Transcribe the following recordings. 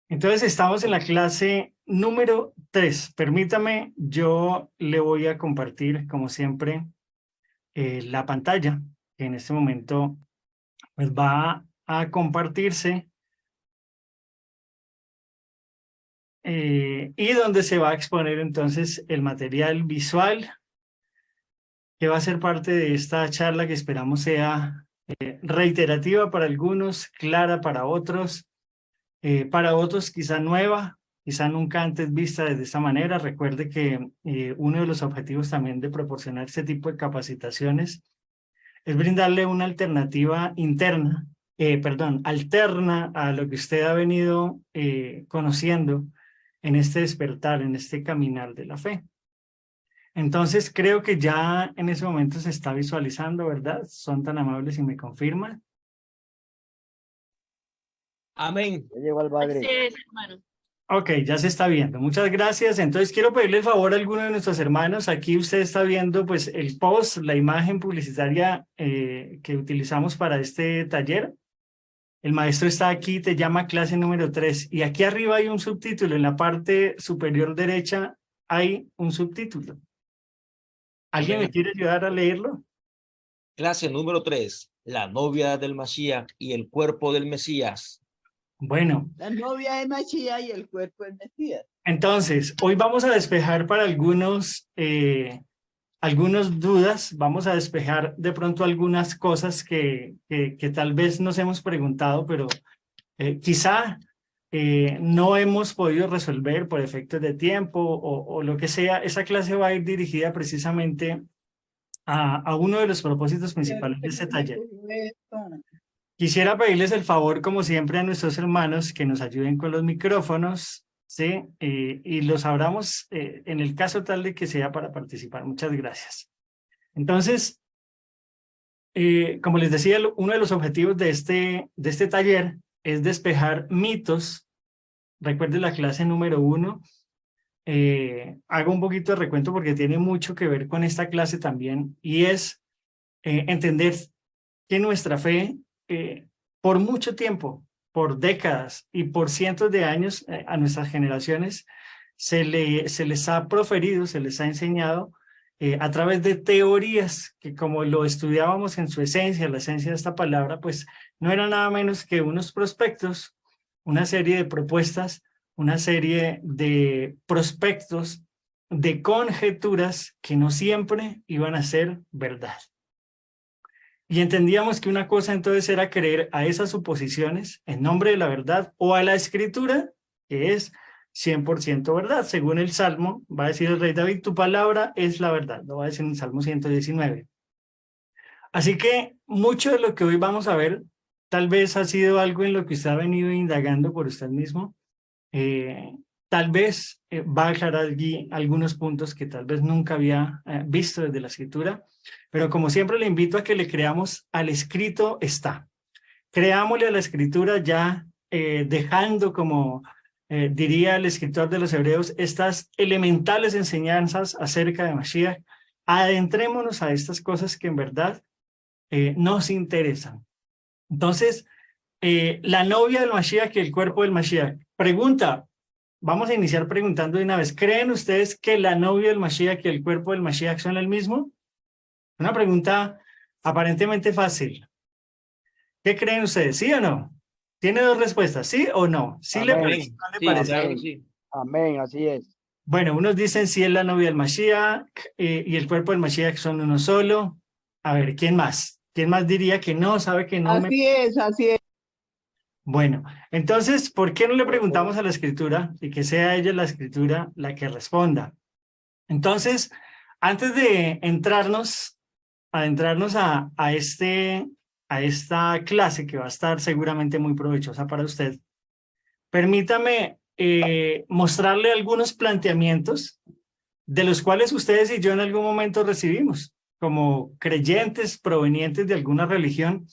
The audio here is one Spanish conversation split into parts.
Entonces estamos en la clase número 3. Permítame, yo le voy a compartir, como siempre, la pantalla, que en este momento pues, va a compartirse y donde se va a exponer entonces el material visual que va a ser parte de esta charla que esperamos sea reiterativa para algunos, clara para otros quizá nueva, quizá nunca antes vista desde esta manera. Recuerde que uno de los objetivos también de proporcionar este tipo de capacitaciones es brindarle una alternativa interna, alterna a lo que usted ha venido conociendo en este despertar, en este caminar de la fe. Entonces creo que ya en ese momento se está visualizando, ¿verdad? Son tan amables y me confirman. Amén. Ya llegó al bagre. Así es, hermano. Ok, ya se está viendo. Muchas gracias. Entonces quiero pedirle el favor a alguno de nuestros hermanos. Aquí usted está viendo pues el post, la imagen publicitaria que utilizamos para este taller. El maestro está aquí, te llama clase número 3 y aquí arriba hay un subtítulo. En la parte superior derecha hay un subtítulo. ¿Alguien me quiere ayudar a leerlo? Clase número 3. La novia del Mashiach y el cuerpo del Mesías. Bueno. La novia de Mashiach y el cuerpo del Mesías. Entonces, hoy vamos a despejar para algunos dudas, vamos a despejar de pronto algunas cosas que tal vez nos hemos preguntado, pero quizá no hemos podido resolver por efectos de tiempo o lo que sea. Esa clase va a ir dirigida precisamente a uno de los propósitos principales de este taller. Quisiera pedirles el favor, como siempre, a nuestros hermanos que nos ayuden con los micrófonos, ¿sí? Y los abramos en el caso tal de que sea para participar. Muchas gracias. Entonces, como les decía, uno de los objetivos de este taller es despejar mitos. Recuerden la clase número 1. Hago un poquito de recuento porque tiene mucho que ver con esta clase también, y es entender que nuestra fe, por mucho tiempo, por décadas y por cientos de años, a nuestras generaciones, se les ha proferido, se les ha enseñado a través de teorías que, como lo estudiábamos en su esencia, la esencia de esta palabra, pues no era nada menos que unos prospectos, una serie de propuestas, una serie de prospectos, de conjeturas que no siempre iban a ser verdad. Y entendíamos que una cosa entonces era creer a esas suposiciones en nombre de la verdad o a la escritura, que es 100% verdad. Según el Salmo, va a decir el rey David, tu palabra es la verdad, lo va a decir en el Salmo 119. Así que mucho de lo que hoy vamos a ver tal vez ha sido algo en lo que usted ha venido indagando por usted mismo. Tal vez va a aclarar allí algunos puntos que tal vez nunca había visto desde la escritura, pero como siempre le invito a que le creamos al escrito está. Creámosle a la escritura ya dejando, como diría el escritor de los Hebreos, estas elementales enseñanzas acerca de Mashiach. Adentrémonos a estas cosas que en verdad nos interesan. Entonces, la novia del Mashiach y el cuerpo del Mashiach. Pregunta, vamos a iniciar preguntando de una vez, ¿creen ustedes que la novia del Mashiach y el cuerpo del Mashiach son el mismo? Una pregunta aparentemente fácil. ¿Qué creen ustedes? ¿Sí o no? Tiene dos respuestas, ¿sí o no? ¿Sí Amén. le parece? ¿No le Sí, parece? claro que sí. Amén, así es. Bueno, unos dicen sí es la novia del Mashiach y el cuerpo del Mashiach son uno solo. A ver, ¿quién más? ¿Quién más diría que no? ¿Sabe que no? Así es, así es. Bueno, entonces, ¿por qué no le preguntamos a la escritura y que sea ella la escritura la que responda? Entonces, antes de adentrarnos a esta clase que va a estar seguramente muy provechosa para usted, permítame mostrarle algunos planteamientos de los cuales ustedes y yo en algún momento recibimos como creyentes provenientes de alguna religión,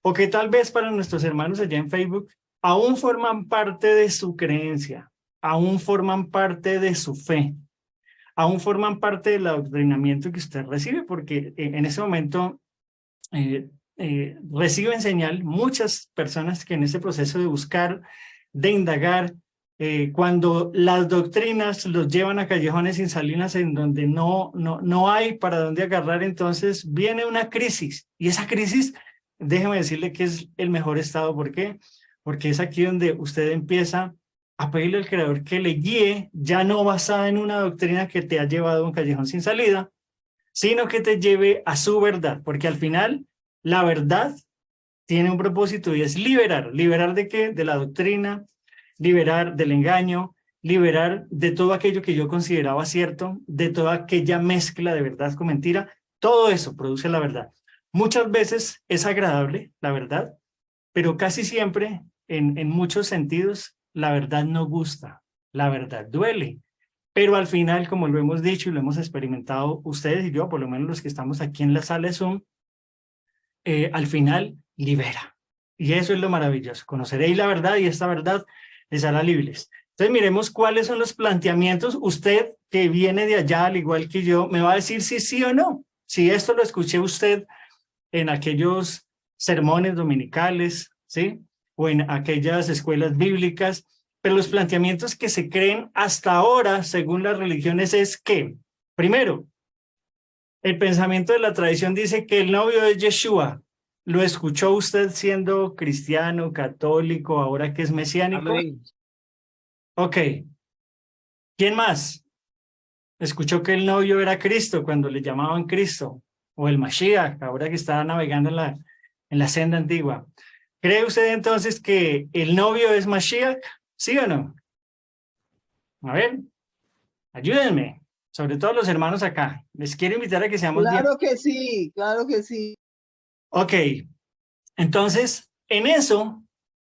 o que tal vez para nuestros hermanos allá en Facebook aún forman parte de su creencia, aún forman parte de su fe, aún forman parte del adoctrinamiento que usted recibe, porque en ese momento reciben señal muchas personas que en ese proceso de buscar, de indagar, cuando las doctrinas los llevan a callejones sin salidas en donde no hay para dónde agarrar, entonces viene una crisis. Y esa crisis, déjeme decirle que es el mejor estado. ¿Por qué? Porque es aquí donde usted empieza a pedirle al Creador que le guíe, ya no basada en una doctrina que te ha llevado a un callejón sin salida, sino que te lleve a su verdad, porque al final la verdad tiene un propósito y es liberar. ¿Liberar de qué? De la doctrina, liberar del engaño, liberar de todo aquello que yo consideraba cierto, de toda aquella mezcla de verdad con mentira. Todo eso produce la verdad. Muchas veces es agradable la verdad, pero casi siempre, en muchos sentidos, la verdad no gusta, la verdad duele. Pero al final, como lo hemos dicho y lo hemos experimentado ustedes y yo, por lo menos los que estamos aquí en la sala de Zoom, al final libera. Y eso es lo maravilloso. Conoceréis la verdad y esta verdad les hará libres. Entonces miremos cuáles son los planteamientos. Usted que viene de allá, al igual que yo, me va a decir si sí o no. Si esto lo escuché usted en aquellos sermones dominicales, ¿sí? O en aquellas escuelas bíblicas. Pero los planteamientos que se creen hasta ahora, según las religiones, es que, primero, el pensamiento de la tradición dice que el novio es Yeshua. ¿Lo escuchó usted siendo cristiano, católico, ahora que es mesiánico? Amén. Ok. ¿Quién más? Escuchó que el novio era Cristo cuando le llamaban Cristo, o el Mashiach, ahora que está navegando en la senda antigua. ¿Cree usted entonces que el novio es Mashiach? ¿Sí o no? A ver, ayúdenme, sobre todo los hermanos acá. Les quiero invitar a que seamos bien. Claro que sí, claro que sí. Ok, entonces, en eso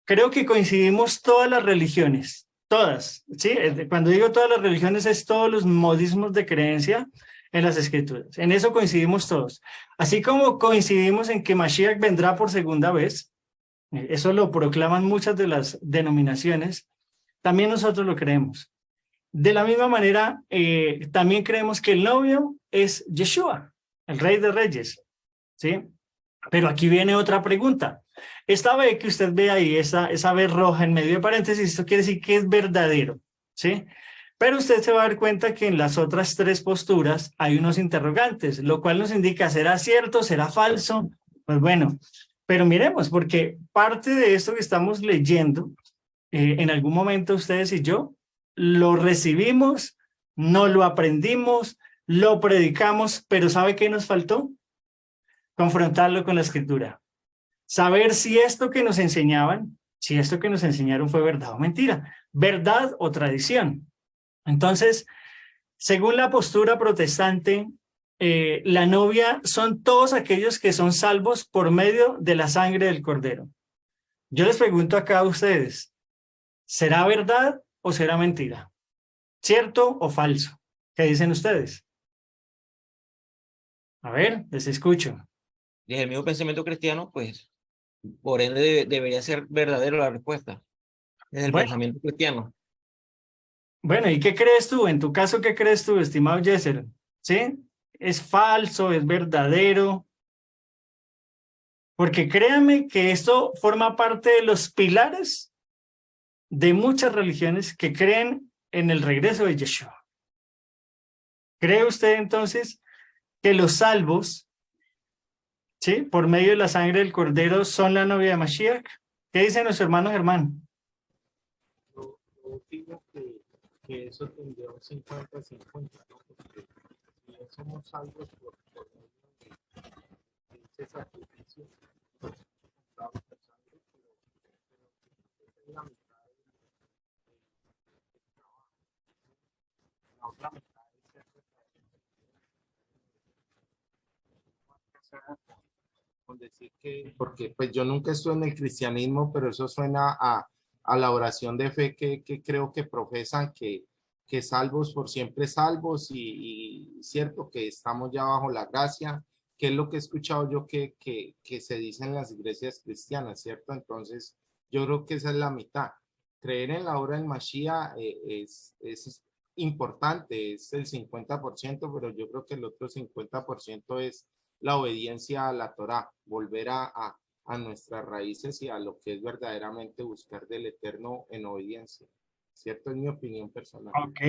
creo que coincidimos todas las religiones, todas, ¿sí? Cuando digo todas las religiones es todos los modismos de creencia en las escrituras. En eso coincidimos todos. Así como coincidimos en que Mashiach vendrá por segunda vez, eso lo proclaman muchas de las denominaciones, también nosotros lo creemos. De la misma manera, también creemos que el novio es Yeshua, el Rey de Reyes, ¿sí? Pero aquí viene otra pregunta. Esta B que usted ve ahí, esa B roja en medio de paréntesis, esto quiere decir que es verdadero, ¿sí? Pero usted se va a dar cuenta que en las otras tres posturas hay unos interrogantes, lo cual nos indica, ¿será cierto? ¿Será falso? Pues bueno, pero miremos, porque parte de esto que estamos leyendo, en algún momento ustedes y yo lo recibimos, no lo aprendimos, lo predicamos, pero ¿sabe qué nos faltó? Confrontarlo con la escritura. Saber si esto que nos enseñaban, si esto que nos enseñaron fue verdad o mentira, verdad o tradición. Entonces, según la postura protestante, la novia son todos aquellos que son salvos por medio de la sangre del Cordero. Yo les pregunto acá a ustedes, ¿será verdad o será mentira? ¿Cierto o falso? ¿Qué dicen ustedes? A ver, les escucho. Desde el mismo pensamiento cristiano, pues, por ende debería ser verdadero la respuesta. Desde el Bueno, pensamiento cristiano. bueno, ¿y qué crees tú? En tu caso, ¿qué crees tú, estimado Jesser? ¿Sí? ¿Es falso? ¿Es verdadero? Porque créanme que esto forma parte de los pilares de muchas religiones que creen en el regreso de Yeshua. ¿Cree usted entonces que los salvos, ¿sí? Por medio de la sangre del Cordero son la novia de Mashiach? ¿Qué dice nuestro hermano Germán? Yo digo que eso tendría un 50-50, ¿no? Porque si ya somos salvos por medio de ese sacrificio, pues compramos la sangre, pero es la mitad del trabajo. La otra mitad es ser verdadero. Con decir que, porque pues yo nunca estuve en el cristianismo, pero eso suena a la oración de fe que creo que profesan que salvos por siempre salvos y cierto que estamos ya bajo la gracia, que es lo que he escuchado yo que se dice en las iglesias cristianas, ¿cierto? Entonces yo creo que esa es la mitad. Creer en la obra del Mashiach es importante, es el 50%, pero yo creo que el otro 50% es la obediencia a la Torá, volver a nuestras raíces y a lo que es verdaderamente buscar del Eterno en obediencia. ¿cierto? Es mi opinión personal. Ok,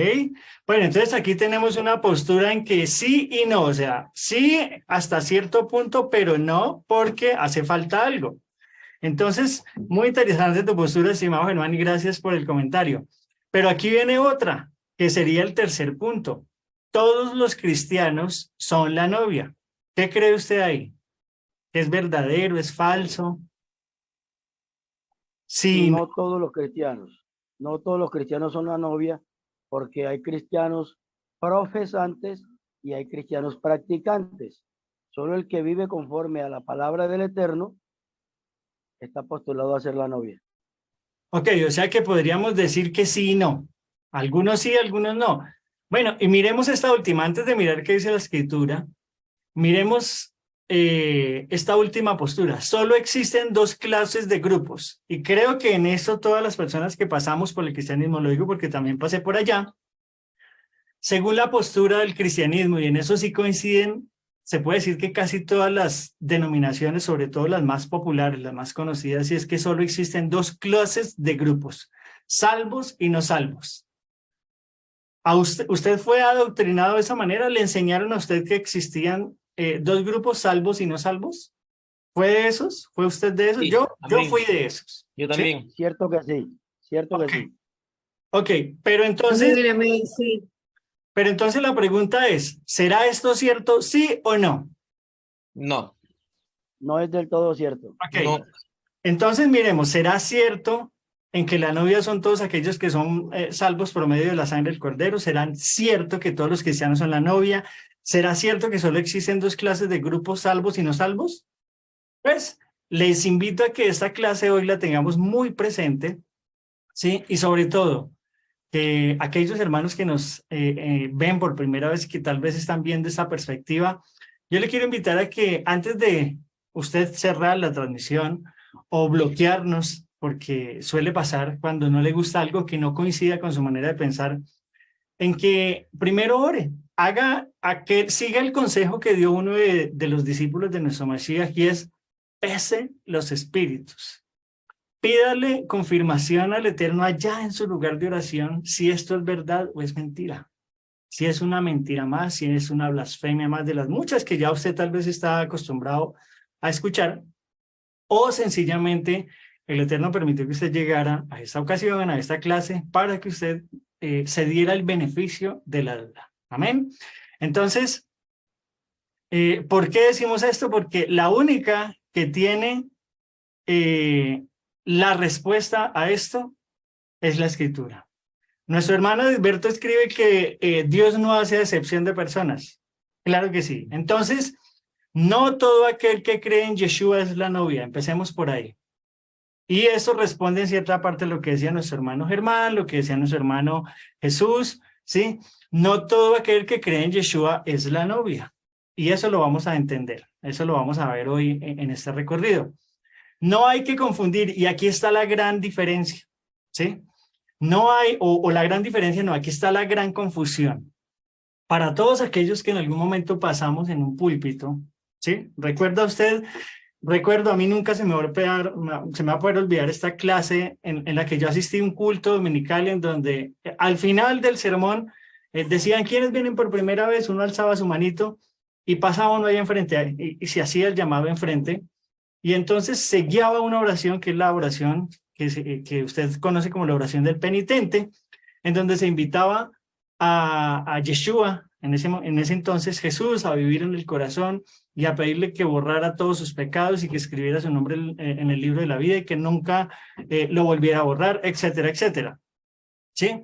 bueno, entonces aquí tenemos una postura en que sí y no, o sea, sí hasta cierto punto, pero no porque hace falta algo. Entonces, muy interesante tu postura, estimado Germán, y gracias por el comentario. Pero aquí viene otra, que sería el tercer punto. Todos los cristianos son la novia. ¿Qué cree usted ahí? ¿Es verdadero? ¿Es falso? Sí, no. No todos los cristianos, no todos los cristianos son la novia, porque hay cristianos profesantes y hay cristianos practicantes. Solo el que vive conforme a la palabra del Eterno está postulado a ser la novia. Ok, o sea que podríamos decir que sí y no. Algunos sí, algunos no. Bueno, y miremos esta última, antes de mirar qué dice la escritura, miremos esta última postura. Solo existen dos clases de grupos, y creo que en eso todas las personas que pasamos por el cristianismo, lo digo porque también pasé por allá, según la postura del cristianismo, y en eso sí coinciden, se puede decir que casi todas las denominaciones, sobre todo las más populares, las más conocidas, y es que solo existen dos clases de grupos, salvos y no salvos. ¿A usted fue adoctrinado de esa manera? ¿Le enseñaron a usted que existían dos grupos, salvos y no salvos? ¿Fue de esos? ¿Fue usted de esos? Sí, Yo también. fui de esos. Yo ¿Sí? también. Cierto que sí, cierto Ok. que sí. Ok, pero entonces, Amén, amén, sí. pero entonces la pregunta es, ¿será esto cierto, sí o no? No, No es del todo cierto. Ok, no, entonces miremos, ¿será cierto en que la novia son todos aquellos que son salvos por medio de la sangre del cordero? ¿Será cierto que todos los cristianos son la novia? ¿Será cierto que solo existen dos clases de grupos, salvos y no salvos? Pues les invito a que esta clase hoy la tengamos muy presente, ¿sí? Y sobre todo, que aquellos hermanos que nos ven por primera vez, que tal vez están viendo esta perspectiva, yo le quiero invitar a que antes de usted cerrar la transmisión o bloquearnos, porque suele pasar cuando no le gusta algo que no coincida con su manera de pensar, en que primero ore, siga el consejo que dio uno de los discípulos de nuestro Mashiach, y es: pese los espíritus. Pídale confirmación al Eterno allá en su lugar de oración si esto es verdad o es mentira. Si es una mentira más, si es una blasfemia más de las muchas que ya usted tal vez está acostumbrado a escuchar, o sencillamente el Eterno permitió que usted llegara a esta ocasión, a esta clase, para que usted se diera el beneficio de la duda. Amén. Entonces, ¿por qué decimos esto? Porque la única que tiene la respuesta a esto es la escritura. Nuestro hermano Edberto escribe que Dios no hace excepción de personas. Claro que sí. Entonces, no todo aquel que cree en Yeshua es la novia. Empecemos por ahí. Y eso responde en cierta parte a lo que decía nuestro hermano Germán, lo que decía nuestro hermano Jesús, ¿sí? No todo aquel que cree en Yeshua es la novia. Y eso lo vamos a entender. Eso lo vamos a ver hoy en este recorrido. No hay que confundir, y aquí está la gran diferencia, ¿sí? No hay, o la gran diferencia no, aquí está la gran confusión. Para todos aquellos que en algún momento pasamos en un púlpito, ¿sí? Recuerdo, a mí nunca se me va a poder olvidar esta clase en la que yo asistí a un culto dominical en donde al final del sermón decían quiénes vienen por primera vez, uno alzaba su manito y pasaba uno ahí enfrente y se hacía el llamado enfrente. Y entonces se guiaba una oración, que es la oración que usted conoce como la oración del penitente, en donde se invitaba a Yeshua, en ese entonces Jesús, a vivir en el corazón y a pedirle que borrara todos sus pecados y que escribiera su nombre en el libro de la vida y que nunca lo volviera a borrar, etcétera, etcétera. ¿Sí?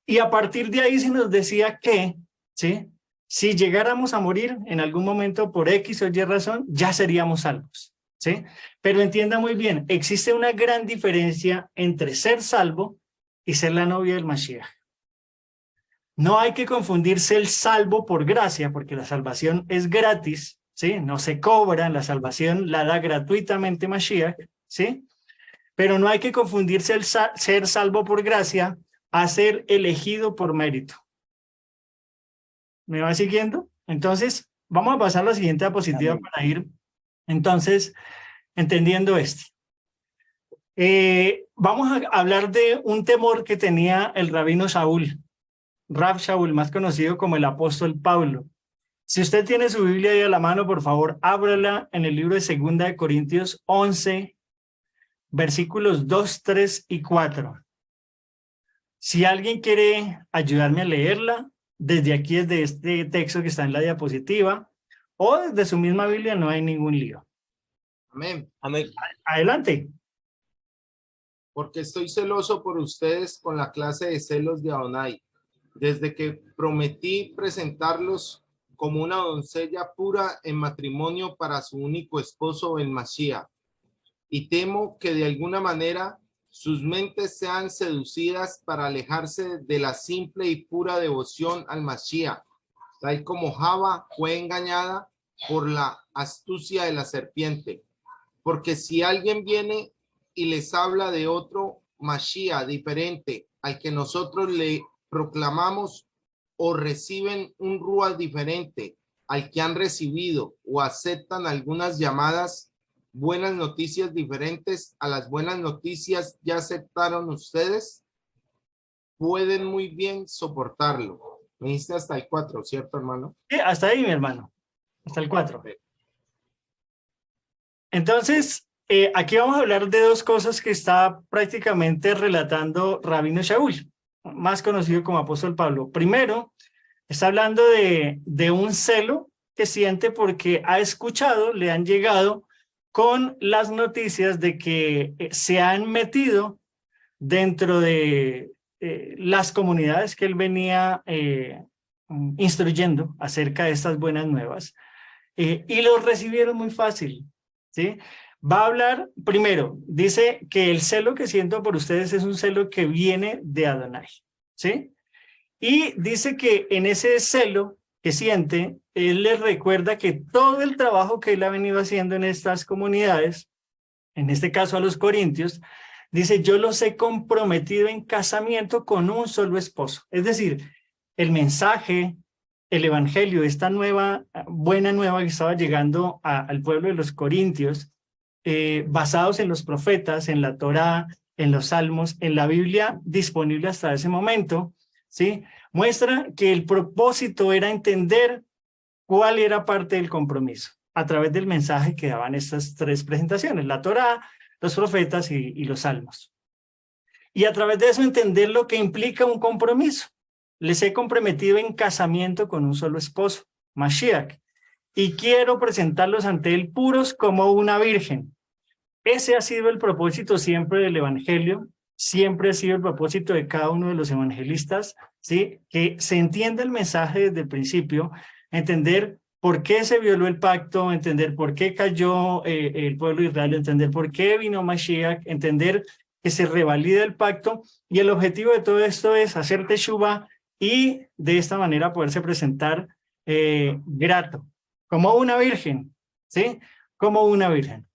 Y a partir de ahí se nos decía que, ¿sí? Si llegáramos a morir en algún momento por X o Y razón, ya seríamos salvos. ¿Sí? Pero entienda muy bien, existe una gran diferencia entre ser salvo y ser la novia del Mashiach. No hay que confundirse el salvo por gracia, porque la salvación es gratis, ¿sí? No se cobra, la salvación la da gratuitamente Mashiach, ¿sí? Pero no hay que confundirse el ser salvo por gracia a ser elegido por mérito. ¿Me va siguiendo? Entonces, vamos a pasar a la siguiente diapositiva para ir, entonces, entendiendo esto. Vamos a hablar de un temor que tenía el rabino Shaul, Rav Shaul, más conocido como el apóstol Pablo. Si usted tiene su Biblia ahí a la mano, por favor, ábrala en el libro de 2 de Corintios 11, versículos 2, 3 y 4. Si alguien quiere ayudarme a leerla, desde aquí, desde este texto que está en la diapositiva, o desde su misma Biblia, no hay ningún lío. Amén. Amén. Adelante. Porque estoy celoso por ustedes con la clase de celos de Adonai, desde que prometí presentarlos como una doncella pura en matrimonio para su único esposo, el Mashiach. Y temo que de alguna manera sus mentes sean seducidas para alejarse de la simple y pura devoción al Mashiach, tal como Java fue engañada por la astucia de la serpiente. Porque si alguien viene y les habla de otro Mashiach diferente al que nosotros le proclamamos, o reciben un Ruach diferente al que han recibido, o aceptan algunas llamadas buenas noticias diferentes a las buenas noticias ya aceptaron ustedes, pueden muy bien soportarlo. Me dijiste hasta el 4, ¿cierto, hermano? Sí, hasta ahí, mi hermano. Hasta el 4. Entonces, aquí vamos a hablar de dos cosas que está prácticamente relatando Rabino Shaul, más conocido como apóstol Pablo. Primero, está hablando de un celo que siente porque ha escuchado, le han llegado con las noticias de que se han metido dentro de las comunidades que él venía instruyendo acerca de estas buenas nuevas, y los recibieron muy fácil, ¿sí? Va a hablar, primero, dice que el celo que siento por ustedes es un celo que viene de Adonai, ¿sí? Y dice que en ese celo que siente, él les recuerda que todo el trabajo que él ha venido haciendo en estas comunidades, en este caso a los corintios, dice, yo los he comprometido en casamiento con un solo esposo. Es decir, el mensaje, el evangelio, esta nueva, buena nueva que estaba llegando al pueblo de los corintios, basados en los profetas, en la Torá, en los salmos, en la Biblia disponible hasta ese momento, ¿sí? Muestra que el propósito era entender cuál era parte del compromiso a través del mensaje que daban estas tres presentaciones, la Torá, los profetas y los salmos. Y a través de eso entender lo que implica un compromiso. Les he comprometido en casamiento con un solo esposo, Mashiach, y quiero presentarlos ante él puros como una virgen. Ese ha sido el propósito siempre del evangelio, siempre ha sido el propósito de cada uno de los evangelistas, ¿sí? Que se entienda el mensaje desde el principio, entender por qué se violó el pacto, entender por qué cayó el pueblo de Israel, entender por qué vino Mashiach, entender que se revalida el pacto, y el objetivo de todo esto es hacer teshuvá y de esta manera poderse presentar grato, como una virgen, ¿sí? Como una virgen.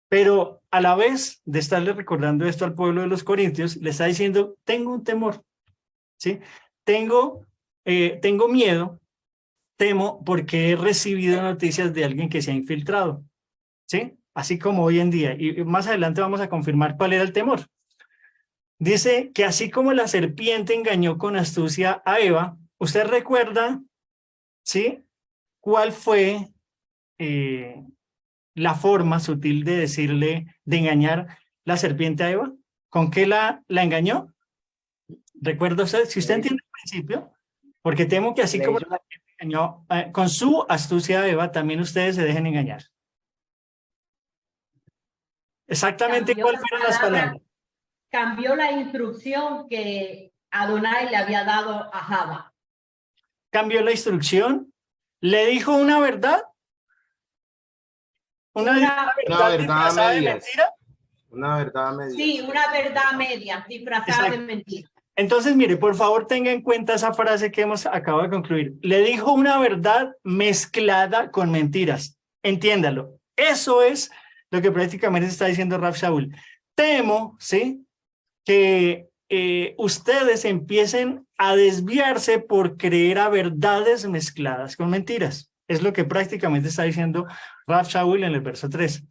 Pero a la vez de estarle recordando esto al pueblo de los corintios, le está diciendo, tengo un temor, ¿sí? Tengo miedo, temo porque he recibido noticias de alguien que se ha infiltrado, ¿sí? Así como hoy en día. Y más adelante vamos a confirmar cuál era el temor. Dice que así como la serpiente engañó con astucia a Eva, ¿usted recuerda, sí, cuál fue la forma sutil de decirle, de engañar la serpiente a Eva? ¿Con qué la engañó? ¿Recuerda usted? Si usted entiende el principio, porque temo que así como la serpiente engañó con su astucia a Eva, también ustedes se dejen engañar. Exactamente, ¿cuáles fueron las palabras? Cambió la instrucción que Adonai le había dado a Java. Cambió la instrucción, le dijo una verdad. Una verdad a medias. Mentira. Una verdad a medias. Sí, una verdad media, disfrazada de mentira. Entonces, mire, por favor, tenga en cuenta esa frase que hemos acabado de concluir. Le dijo una verdad mezclada con mentiras. Entiéndalo. Eso es lo que prácticamente está diciendo Rav Shaul. Temo, ¿sí?, que ustedes empiecen a desviarse por creer a verdades mezcladas con mentiras. Es lo que prácticamente está diciendo Rav Shaul en el verso 3.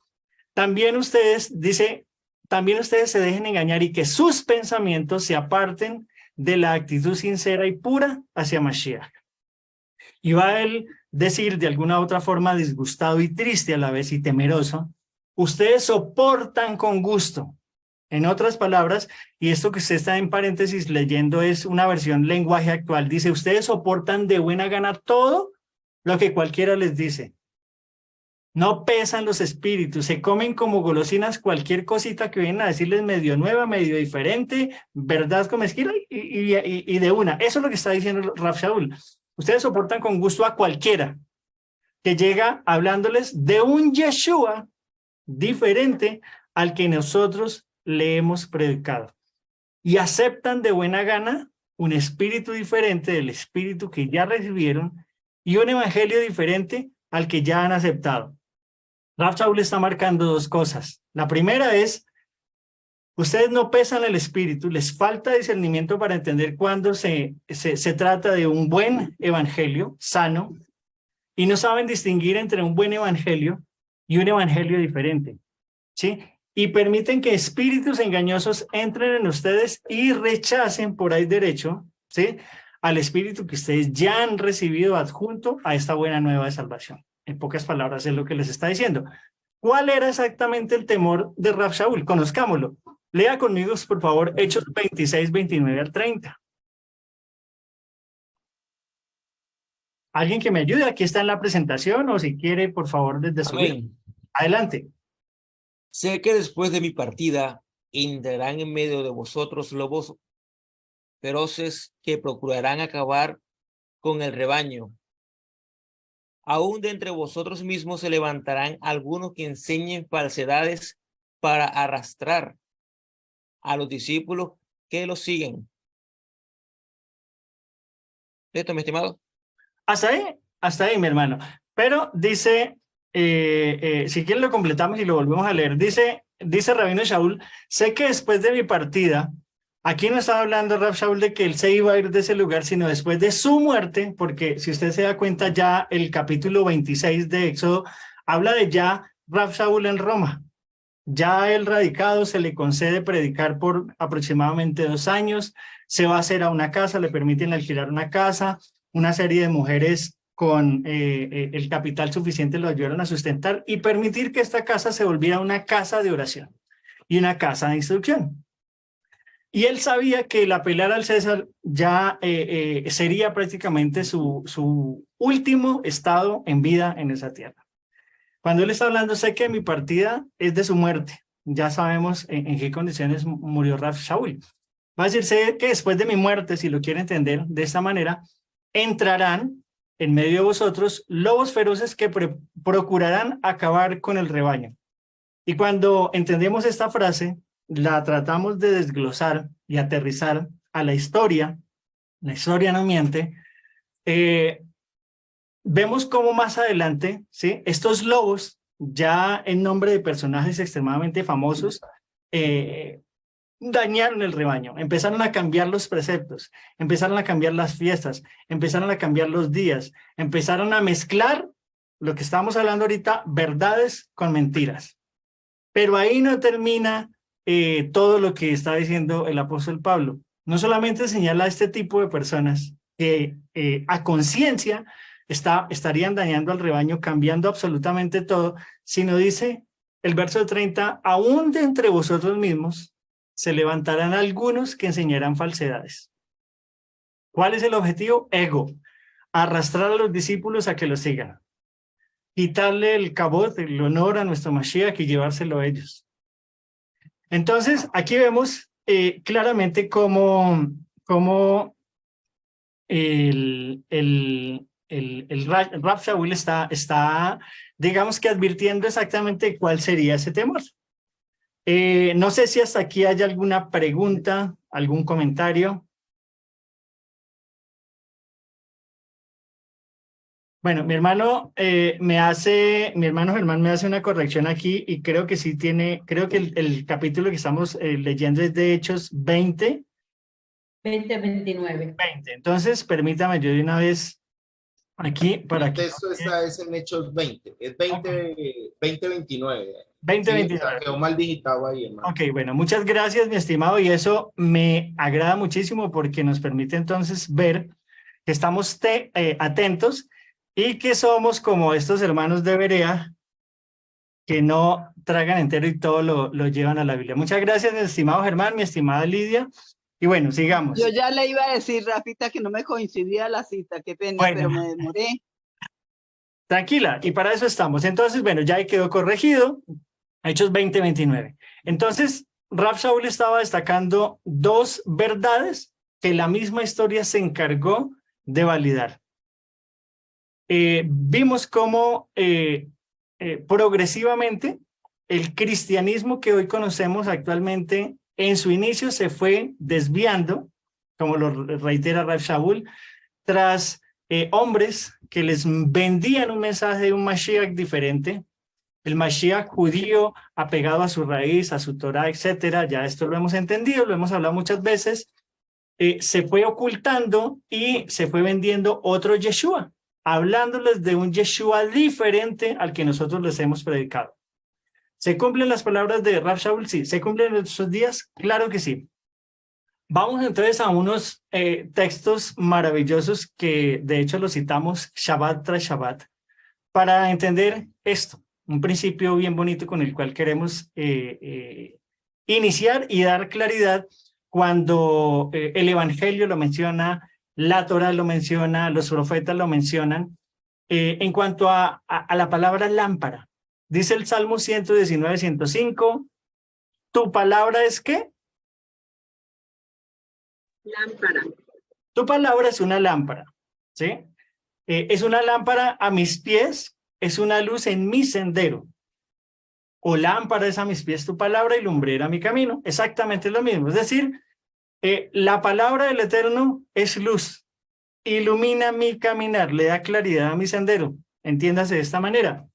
También ustedes, dice, también ustedes se dejen engañar y que sus pensamientos se aparten de la actitud sincera y pura hacia Mashiach. Y va a él decir de alguna otra forma disgustado y triste a la vez y temeroso, ustedes soportan con gusto. En otras palabras, y esto que usted está en paréntesis leyendo es una versión lenguaje actual, dice, ustedes soportan de buena gana todo lo que cualquiera les dice. No pesan los espíritus, se comen como golosinas cualquier cosita que vienen a decirles medio nueva, medio diferente, verdad como esquina y de una. Eso es lo que está diciendo Rav Shaul. Ustedes soportan con gusto a cualquiera que llega hablándoles de un Yeshua diferente al que nosotros le hemos predicado. Y aceptan de buena gana un espíritu diferente del espíritu que ya recibieron y un evangelio diferente al que ya han aceptado. Rav Shaul está marcando dos cosas. La primera es, ustedes no pesan el espíritu, les falta discernimiento para entender cuándo se trata de un buen evangelio sano y no saben distinguir entre un buen evangelio y un evangelio diferente, ¿sí? Y permiten que espíritus engañosos entren en ustedes y rechacen por ahí derecho, ¿sí?, al espíritu que ustedes ya han recibido adjunto a esta buena nueva de salvación. En pocas palabras es lo que les está diciendo. ¿Cuál era exactamente el temor de Rav Shaul? Conozcámoslo. Lea conmigo, por favor, Hechos 26, 29 al 30. ¿Alguien que me ayude? Aquí está en la presentación, o si quiere, por favor, desde su... Amén. Adelante. Sé que después de mi partida entrarán en medio de vosotros lobos feroces que procurarán acabar con el rebaño. Aún de entre vosotros mismos se levantarán algunos que enseñen falsedades para arrastrar a los discípulos que los siguen. ¿Listo, mi estimado? Hasta ahí, mi hermano. Pero dice, si quieren lo completamos y lo volvemos a leer. Dice Rabino Shaul, sé que después de mi partida, aquí no estaba hablando Rav Shaul de que él se iba a ir de ese lugar, sino después de su muerte, porque si usted se da cuenta ya el capítulo 26 de Éxodo habla de ya Rav Shaul en Roma. Ya el radicado se le concede predicar por aproximadamente 2 años, se va a hacer a una casa, le permiten alquilar una casa, una serie de mujeres con el capital suficiente lo ayudaron a sustentar y permitir que esta casa se volviera una casa de oración y una casa de instrucción. Y él sabía que el apelar al César ya sería prácticamente su último estado en vida en esa tierra. Cuando él está hablando, sé que mi partida es de su muerte. Ya sabemos en qué condiciones murió Rav Shaul. Va a decir, sé que después de mi muerte, si lo quiere entender de esta manera, entrarán en medio de vosotros lobos feroces que procurarán acabar con el rebaño. Y cuando entendemos esta frase, la tratamos de desglosar y aterrizar a la historia no miente, vemos cómo más adelante, ¿sí?, estos lobos, ya en nombre de personajes extremadamente famosos, dañaron el rebaño, empezaron a cambiar los preceptos, empezaron a cambiar las fiestas, empezaron a cambiar los días, empezaron a mezclar lo que estamos hablando ahorita, verdades con mentiras. Pero ahí no termina todo lo que está diciendo el apóstol Pablo. No solamente señala a este tipo de personas que a conciencia estarían dañando al rebaño, cambiando absolutamente todo, sino dice el verso 30, aún de entre vosotros mismos se levantarán algunos que enseñarán falsedades. ¿Cuál es el objetivo? Ego, arrastrar a los discípulos a que lo sigan, quitarle el cabot, el honor a nuestro Mashiach y llevárselo a ellos. Entonces, aquí vemos claramente cómo el Rav Shaul está, digamos que advirtiendo exactamente cuál sería ese temor. No sé si hasta aquí hay alguna pregunta, algún comentario. Bueno, mi hermano Germán me hace una corrección aquí y creo que sí tiene, creo que el capítulo que estamos leyendo es de Hechos 20. 20-29. 20. Entonces, permítame yo de una vez Aquí, para El que texto está es en Hechos 20, es 20:29. 20:29. Sí, o sea, quedó mal digitado ahí, hermano. Ok, bueno, muchas gracias, mi estimado, y eso me agrada muchísimo porque nos permite entonces ver que estamos atentos y que somos como estos hermanos de Berea que no tragan entero y todo lo llevan a la Biblia. Muchas gracias, mi estimado Germán, mi estimada Lidia. Y bueno, sigamos. Yo ya le iba a decir, Rafita, que no me coincidía la cita, qué pena, Bueno. pero me demoré. Tranquila, y para eso estamos. Entonces, bueno, ya ahí quedó corregido. Hechos 20:29. Entonces, Rab Shaul estaba destacando dos verdades que la misma historia se encargó de validar. Vimos cómo progresivamente el cristianismo que hoy conocemos actualmente en su inicio se fue desviando, como lo reitera Rab Shaul, tras hombres que les vendían un mensaje de un Mashiach diferente, el Mashiach judío apegado a su raíz, a su Torah, etcétera. Ya esto lo hemos entendido, lo hemos hablado muchas veces. Se fue ocultando y se fue vendiendo otro Yeshua, hablándoles de un Yeshua diferente al que nosotros les hemos predicado. ¿Se cumplen las palabras de Rab Shaul? Sí. ¿Se cumplen en estos días? Claro que sí. Vamos entonces a unos textos maravillosos que de hecho los citamos Shabbat tras Shabbat para entender esto, un principio bien bonito con el cual queremos iniciar y dar claridad cuando el Evangelio lo menciona, la Torah lo menciona, los profetas lo mencionan, en cuanto a la palabra lámpara. Dice el Salmo 119, 105, ¿tu palabra es qué? Lámpara. Tu palabra es una lámpara, ¿sí? Es una lámpara a mis pies, es una luz en mi sendero. O lámpara es a mis pies tu palabra y lumbrera mi camino. Exactamente lo mismo. Es decir, la palabra del Eterno es luz, ilumina mi caminar, le da claridad a mi sendero. Entiéndase de esta manera.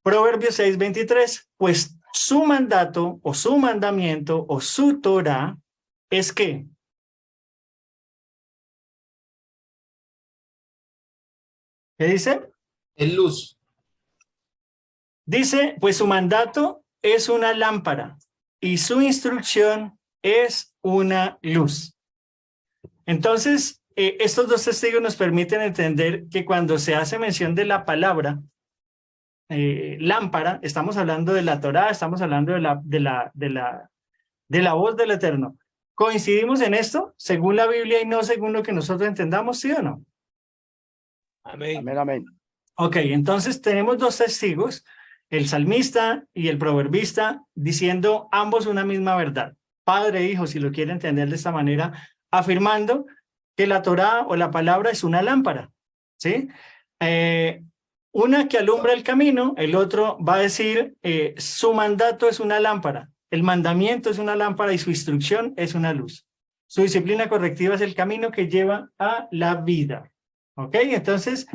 Proverbios 6:23, pues su mandato o su mandamiento o su Torah es que ¿qué dice? Es luz. Dice, pues su mandato es una lámpara y su instrucción es una luz. Entonces, estos dos testigos nos permiten entender que cuando se hace mención de la palabra lámpara, estamos hablando de la Torá, estamos hablando de la voz del Eterno. ¿Coincidimos en esto? Según la Biblia y no según lo que nosotros entendamos, ¿sí o no? Amén. Amén, amén. Ok, entonces tenemos dos testigos, el salmista y el proverbista, diciendo ambos una misma verdad. Padre e hijo, si lo quiere entender de esta manera, afirmando que la Torá o la palabra es una lámpara, ¿sí? Una que alumbra el camino, el otro va a decir su mandato es una lámpara, el mandamiento es una lámpara y su instrucción es una luz. Su disciplina correctiva es el camino que lleva a la vida. ¿Ok? Entonces,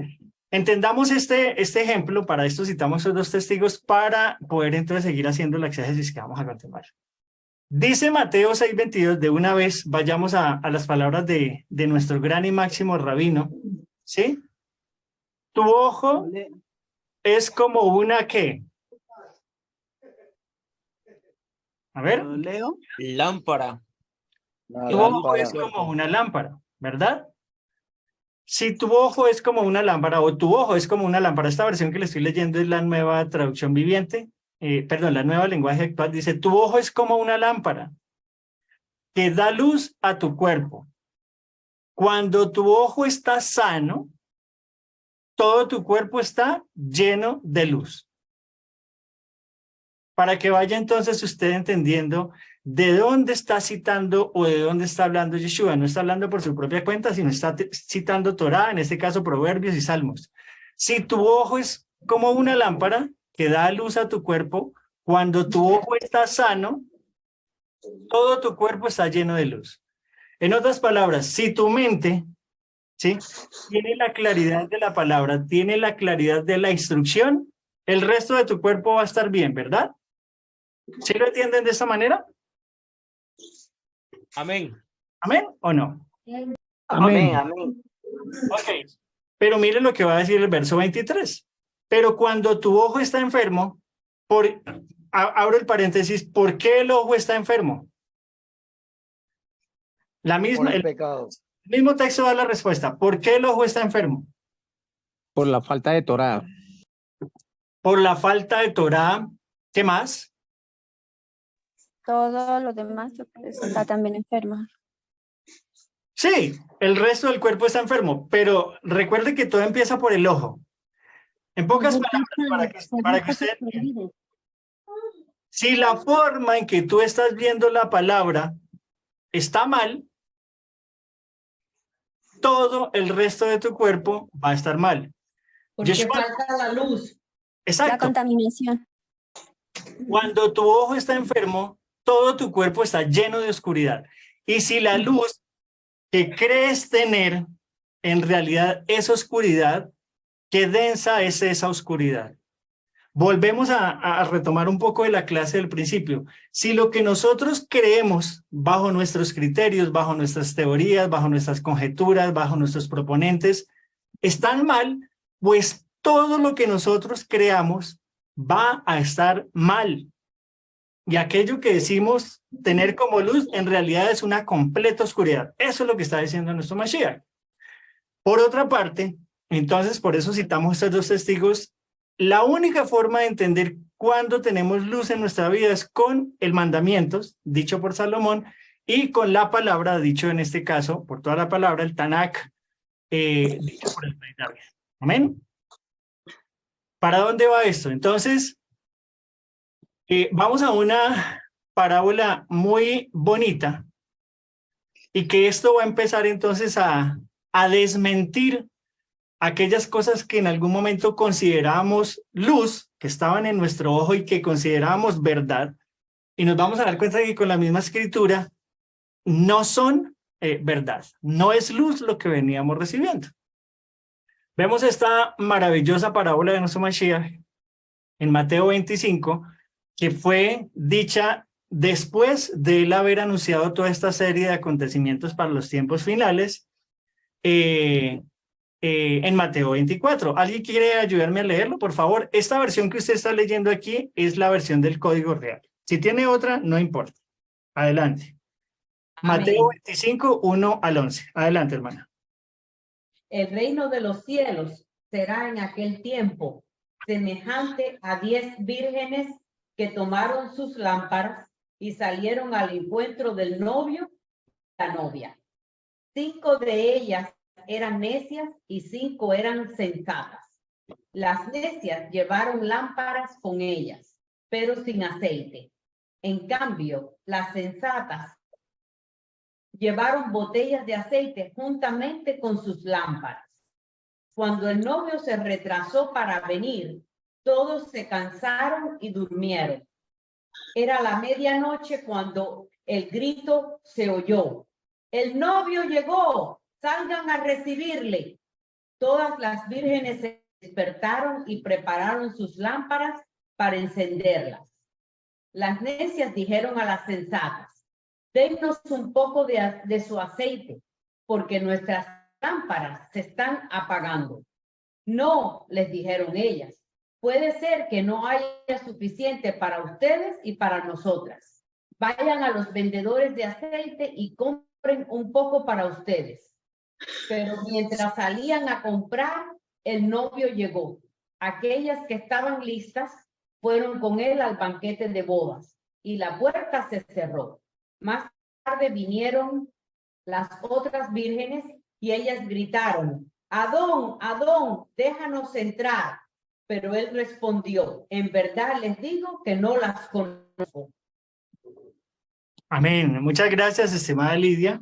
entendamos este ejemplo, para esto citamos esos dos testigos para poder entonces seguir haciendo la exégesis que vamos a continuar. Dice Mateo 6:22, de una vez vayamos a las palabras de nuestro gran y máximo rabino, ¿sí? Tu ojo es como una ¿qué? A ver. Leo. Lámpara. Tu ojo es como una lámpara, ¿verdad? Si tu ojo es como una lámpara o tu ojo es como una lámpara, esta versión que le estoy leyendo es la nueva traducción viviente, la nueva lenguaje actual, dice, tu ojo es como una lámpara que da luz a tu cuerpo. Cuando tu ojo está sano, todo tu cuerpo está lleno de luz. Para que vaya entonces usted entendiendo de dónde está citando o de dónde está hablando Yeshua. No está hablando por su propia cuenta, sino está citando Torá, en este caso Proverbios y Salmos. Si tu ojo es como una lámpara que da luz a tu cuerpo, cuando tu ojo está sano, todo tu cuerpo está lleno de luz. En otras palabras, si tu mente, ¿sí?, tiene la claridad de la palabra, tiene la claridad de la instrucción, el resto de tu cuerpo va a estar bien, ¿verdad? ¿Sí lo entienden de esta manera? Amén. ¿Amén o no? Amén, amén. Ok. Pero mire lo que va a decir el verso 23. Pero cuando tu ojo está enfermo, abro el paréntesis, ¿por qué el ojo está enfermo? Por el pecado. El mismo texto da la respuesta. ¿Por qué el ojo está enfermo? Por la falta de Torá. Por la falta de Torá. ¿Qué más? Todo lo demás está también enfermo. Sí, el resto del cuerpo está enfermo, pero recuerde que todo empieza por el ojo. En pocas palabras, para que usted entienda. Si la forma en que tú estás viendo la palabra está mal, todo el resto de tu cuerpo va a estar mal. Porque Yeshua, falta la luz. La exacto. contaminación. Cuando tu ojo está enfermo, todo tu cuerpo está lleno de oscuridad. Y si la luz que crees tener en realidad es oscuridad, qué densa es esa oscuridad. Volvemos a retomar un poco de la clase del principio. Si lo que nosotros creemos bajo nuestros criterios, bajo nuestras teorías, bajo nuestras conjeturas, bajo nuestros proponentes, están mal, pues todo lo que nosotros creamos va a estar mal. Y aquello que decimos tener como luz, en realidad es una completa oscuridad. Eso es lo que está diciendo nuestro Mashiach. Por otra parte, entonces, por eso citamos estos dos testigos, la única forma de entender cuándo tenemos luz en nuestra vida es con el mandamientos, dicho por Salomón, y con la palabra, dicho en este caso, por toda la palabra, el Tanakh, dicho por el Rey David. Amén. ¿Para dónde va esto? Entonces, vamos a una parábola muy bonita y que esto va a empezar entonces a desmentir aquellas cosas que en algún momento considerábamos luz, que estaban en nuestro ojo y que considerábamos verdad, y nos vamos a dar cuenta de que con la misma escritura no son verdad, no es luz lo que veníamos recibiendo. Vemos esta maravillosa parábola de nuestro Mashiach en Mateo 25, que fue dicha después de él haber anunciado toda esta serie de acontecimientos para los tiempos finales, en Mateo 24. ¿Alguien quiere ayudarme a leerlo, por favor? Esta versión que usted está leyendo aquí es la versión del Código Real. Si tiene otra, no importa. Adelante. Amén. Mateo 25, 1 al 11. Adelante, hermana. El reino de los cielos será en aquel tiempo semejante a 10 vírgenes que tomaron sus lámparas y salieron al encuentro del novio y la novia. 5 de ellas eran necias y 5 eran sensatas. Las necias llevaron lámparas con ellas, pero sin aceite. En cambio, las sensatas llevaron botellas de aceite juntamente con sus lámparas. Cuando el novio se retrasó para venir, todos se cansaron y durmieron. Era la medianoche cuando el grito se oyó: ¡el novio llegó! ¡Salgan a recibirle! Todas las vírgenes se despertaron y prepararon sus lámparas para encenderlas. Las necias dijeron a las sensatas: denos un poco de su aceite, porque nuestras lámparas se están apagando. No, les dijeron ellas, puede ser que no haya suficiente para ustedes y para nosotras. Vayan a los vendedores de aceite y compren un poco para ustedes. Pero mientras salían a comprar, el novio llegó. Aquellas que estaban listas fueron con él al banquete de bodas y la puerta se cerró. Más tarde vinieron las otras vírgenes y ellas gritaron: Adón, Adón, déjanos entrar. Pero él respondió: en verdad les digo que no las conozco. Amén. Muchas gracias, estimada Lidia.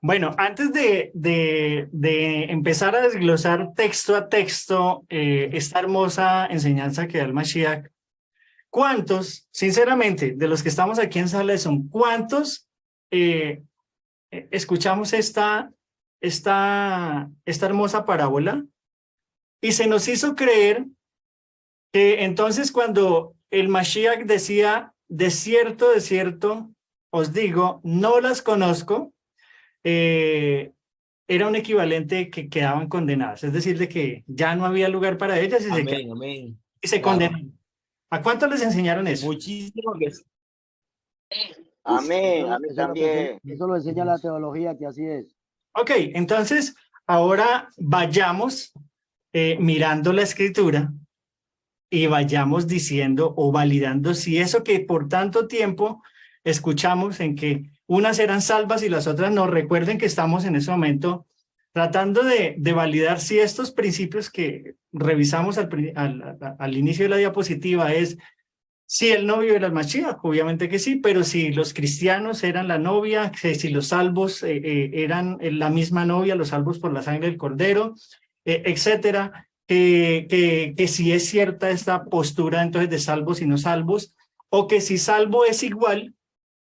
Bueno, antes de empezar a desglosar texto a texto esta hermosa enseñanza que da el Mashiach, ¿cuántos, sinceramente, de los que estamos aquí en Sala de Son, cuántos escuchamos esta hermosa parábola y se nos hizo creer que entonces cuando el Mashiach decía: de cierto, os digo, no las conozco, era un equivalente que quedaban condenadas, es decir, de que ya no había lugar para ellas y Amén, amén. se Claro. condenaron. ¿A cuántos les enseñaron eso? Muchísimo que Amén, a mí Eso es lo que también. eso lo enseña la teología, que así es. Ok, entonces ahora vayamos mirando la escritura y vayamos diciendo o validando si eso que por tanto tiempo escuchamos en que unas eran salvas y las otras no. Recuerden que estamos en ese momento tratando de validar si estos principios que revisamos al inicio de la diapositiva es si el novio era el Mashiach, obviamente que sí, pero si los cristianos eran la novia, si los salvos eran la misma novia, los salvos por la sangre del Cordero, etcétera, que si es cierta esta postura entonces de salvos y no salvos, o que si salvo es igual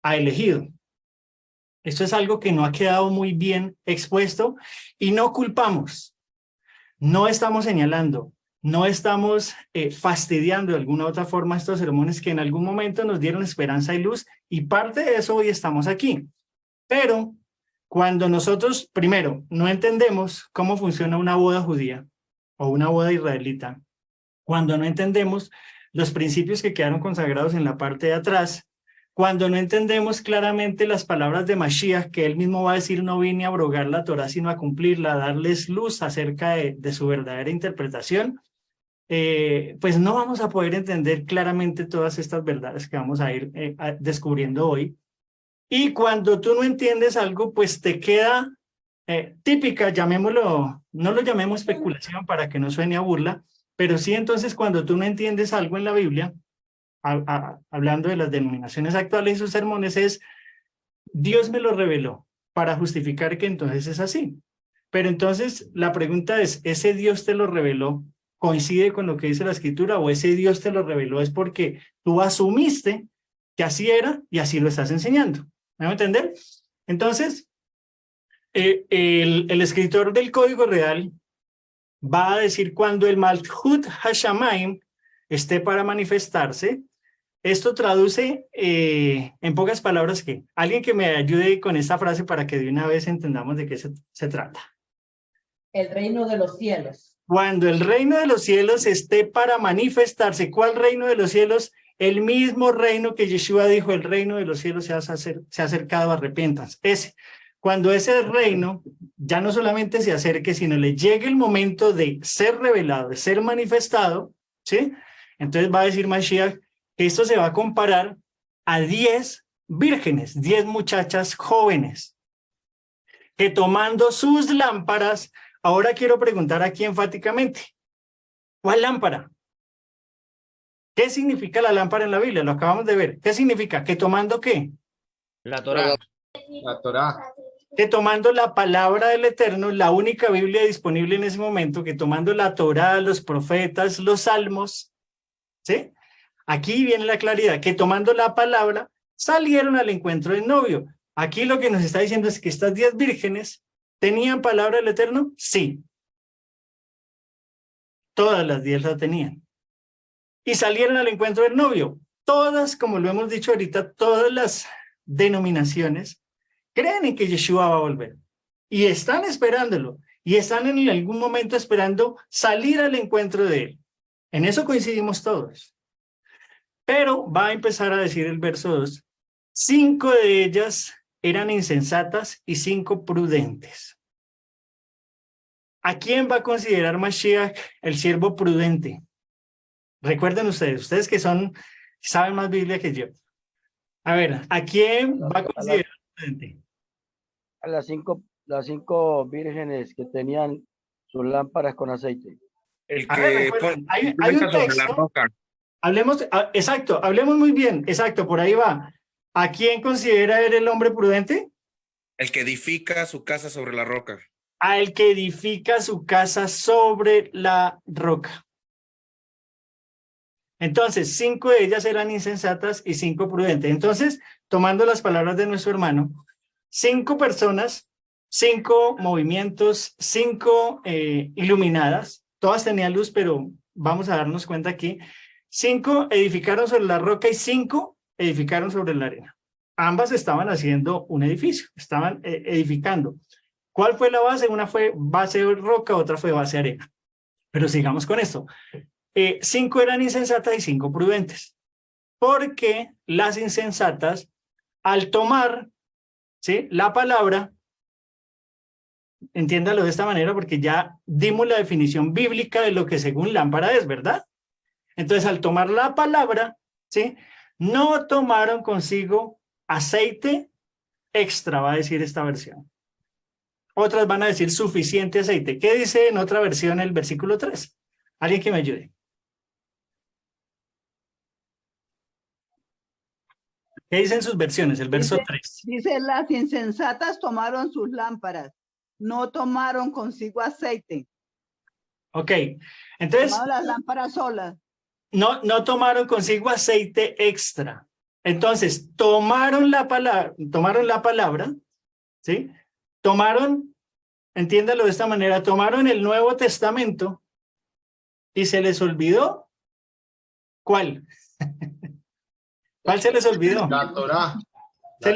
a elegido. Esto es algo que no ha quedado muy bien expuesto y no culpamos, no estamos señalando, no estamos fastidiando de alguna otra forma estos sermones que en algún momento nos dieron esperanza y luz, y parte de eso hoy estamos aquí. Pero cuando nosotros, primero, no entendemos cómo funciona una boda judía o una boda israelita, cuando no entendemos los principios que quedaron consagrados en la parte de atrás, cuando no entendemos claramente las palabras de Mashiach, que él mismo va a decir, no vine a abrogar la Torá, sino a cumplirla, a darles luz acerca de su verdadera interpretación, pues no vamos a poder entender claramente todas estas verdades que vamos a ir descubriendo hoy. Y cuando tú no entiendes algo, pues te queda típica, llamémoslo, no lo llamemos especulación para que no suene a burla, pero sí entonces cuando tú no entiendes algo en la Biblia, hablando de las denominaciones actuales y sus sermones, es Dios me lo reveló para justificar que entonces es así. Pero entonces la pregunta es, ¿ese Dios te lo reveló? ¿Coincide con lo que dice la Escritura o ese Dios te lo reveló es porque tú asumiste que así era y así lo estás enseñando? ¿Me va a entender? Entonces, el escritor del Código Real va a decir cuando el Malchut Hashamayim esté para manifestarse. Esto traduce en pocas palabras que alguien que me ayude con esta frase para que de una vez entendamos de qué se trata. El reino de los cielos. Cuando el reino de los cielos esté para manifestarse, ¿cuál reino de los cielos? El mismo reino que Yeshua dijo, el reino de los cielos se ha acercado, arrepientas. Ese. Cuando ese reino ya no solamente se acerque, sino le llegue el momento de ser revelado, de ser manifestado, ¿sí? Entonces va a decir Mashiach que esto se va a comparar a 10 vírgenes, 10 muchachas jóvenes, que tomando sus lámparas, ahora quiero preguntar aquí enfáticamente, ¿cuál lámpara? ¿Qué significa la lámpara en la Biblia? Lo acabamos de ver. ¿Qué significa? ¿Que tomando qué? la Torá. La Torá. Que tomando la palabra del Eterno, la única Biblia disponible en ese momento, que tomando la Torá, los profetas, los salmos, ¿sí? Aquí viene la claridad, que tomando la palabra, salieron al encuentro del novio. Aquí lo que nos está diciendo es que estas 10 vírgenes ¿tenían palabra del Eterno? Sí. Todas las 10 la tenían. Y salieron al encuentro del novio. Todas, como lo hemos dicho ahorita, todas las denominaciones creen en que Yeshua va a volver. Y están esperándolo. Y están en algún momento esperando salir al encuentro de él. En eso coincidimos todos. Pero va a empezar a decir el verso 2. 5 de ellas eran insensatas y 5 prudentes. ¿A quién va a considerar Mashiach el siervo prudente? Recuerden ustedes que saben más Biblia que yo. A ver, ¿a quién va a considerar prudente? A las cinco vírgenes que tenían sus lámparas con aceite. El A ver, que recuerden, pone hay un sobre la texto. roca. Exacto, hablemos muy bien, exacto, por ahí va. ¿A quién considera él el hombre prudente? El que edifica su casa sobre la roca. A el que edifica su casa sobre la roca. Entonces, 5 de ellas eran insensatas y 5 prudentes. Entonces, tomando las palabras de nuestro hermano, 5 personas, 5 movimientos, 5 iluminadas, todas tenían luz, pero vamos a darnos cuenta aquí, 5 edificaron sobre la roca y 5 edificaron sobre la arena. Ambas estaban haciendo un edificio, estaban edificando. ¿Cuál fue la base? Una fue base de roca, otra fue base de arena. Pero sigamos con esto. 5 eran insensatas y 5 prudentes. Porque las insensatas, al tomar, ¿sí?, la palabra, entiéndalo de esta manera porque ya dimos la definición bíblica de lo que según lámpara es, ¿verdad? Entonces, al tomar la palabra, ¿sí?, no tomaron consigo aceite extra, va a decir esta versión. Otras van a decir suficiente aceite. ¿Qué dice en otra versión el versículo 3? Alguien que me ayude. ¿Qué dicen sus versiones? El verso 3. Dice, las insensatas tomaron sus lámparas, no tomaron consigo aceite. Ok, entonces Tomaron las lámparas solas. no tomaron consigo aceite extra. Entonces, tomaron la palabra, ¿sí? Entiéndalo de esta manera, tomaron el Nuevo Testamento y se les olvidó. ¿Cuál? ¿Cuál se les olvidó? La Torá. Se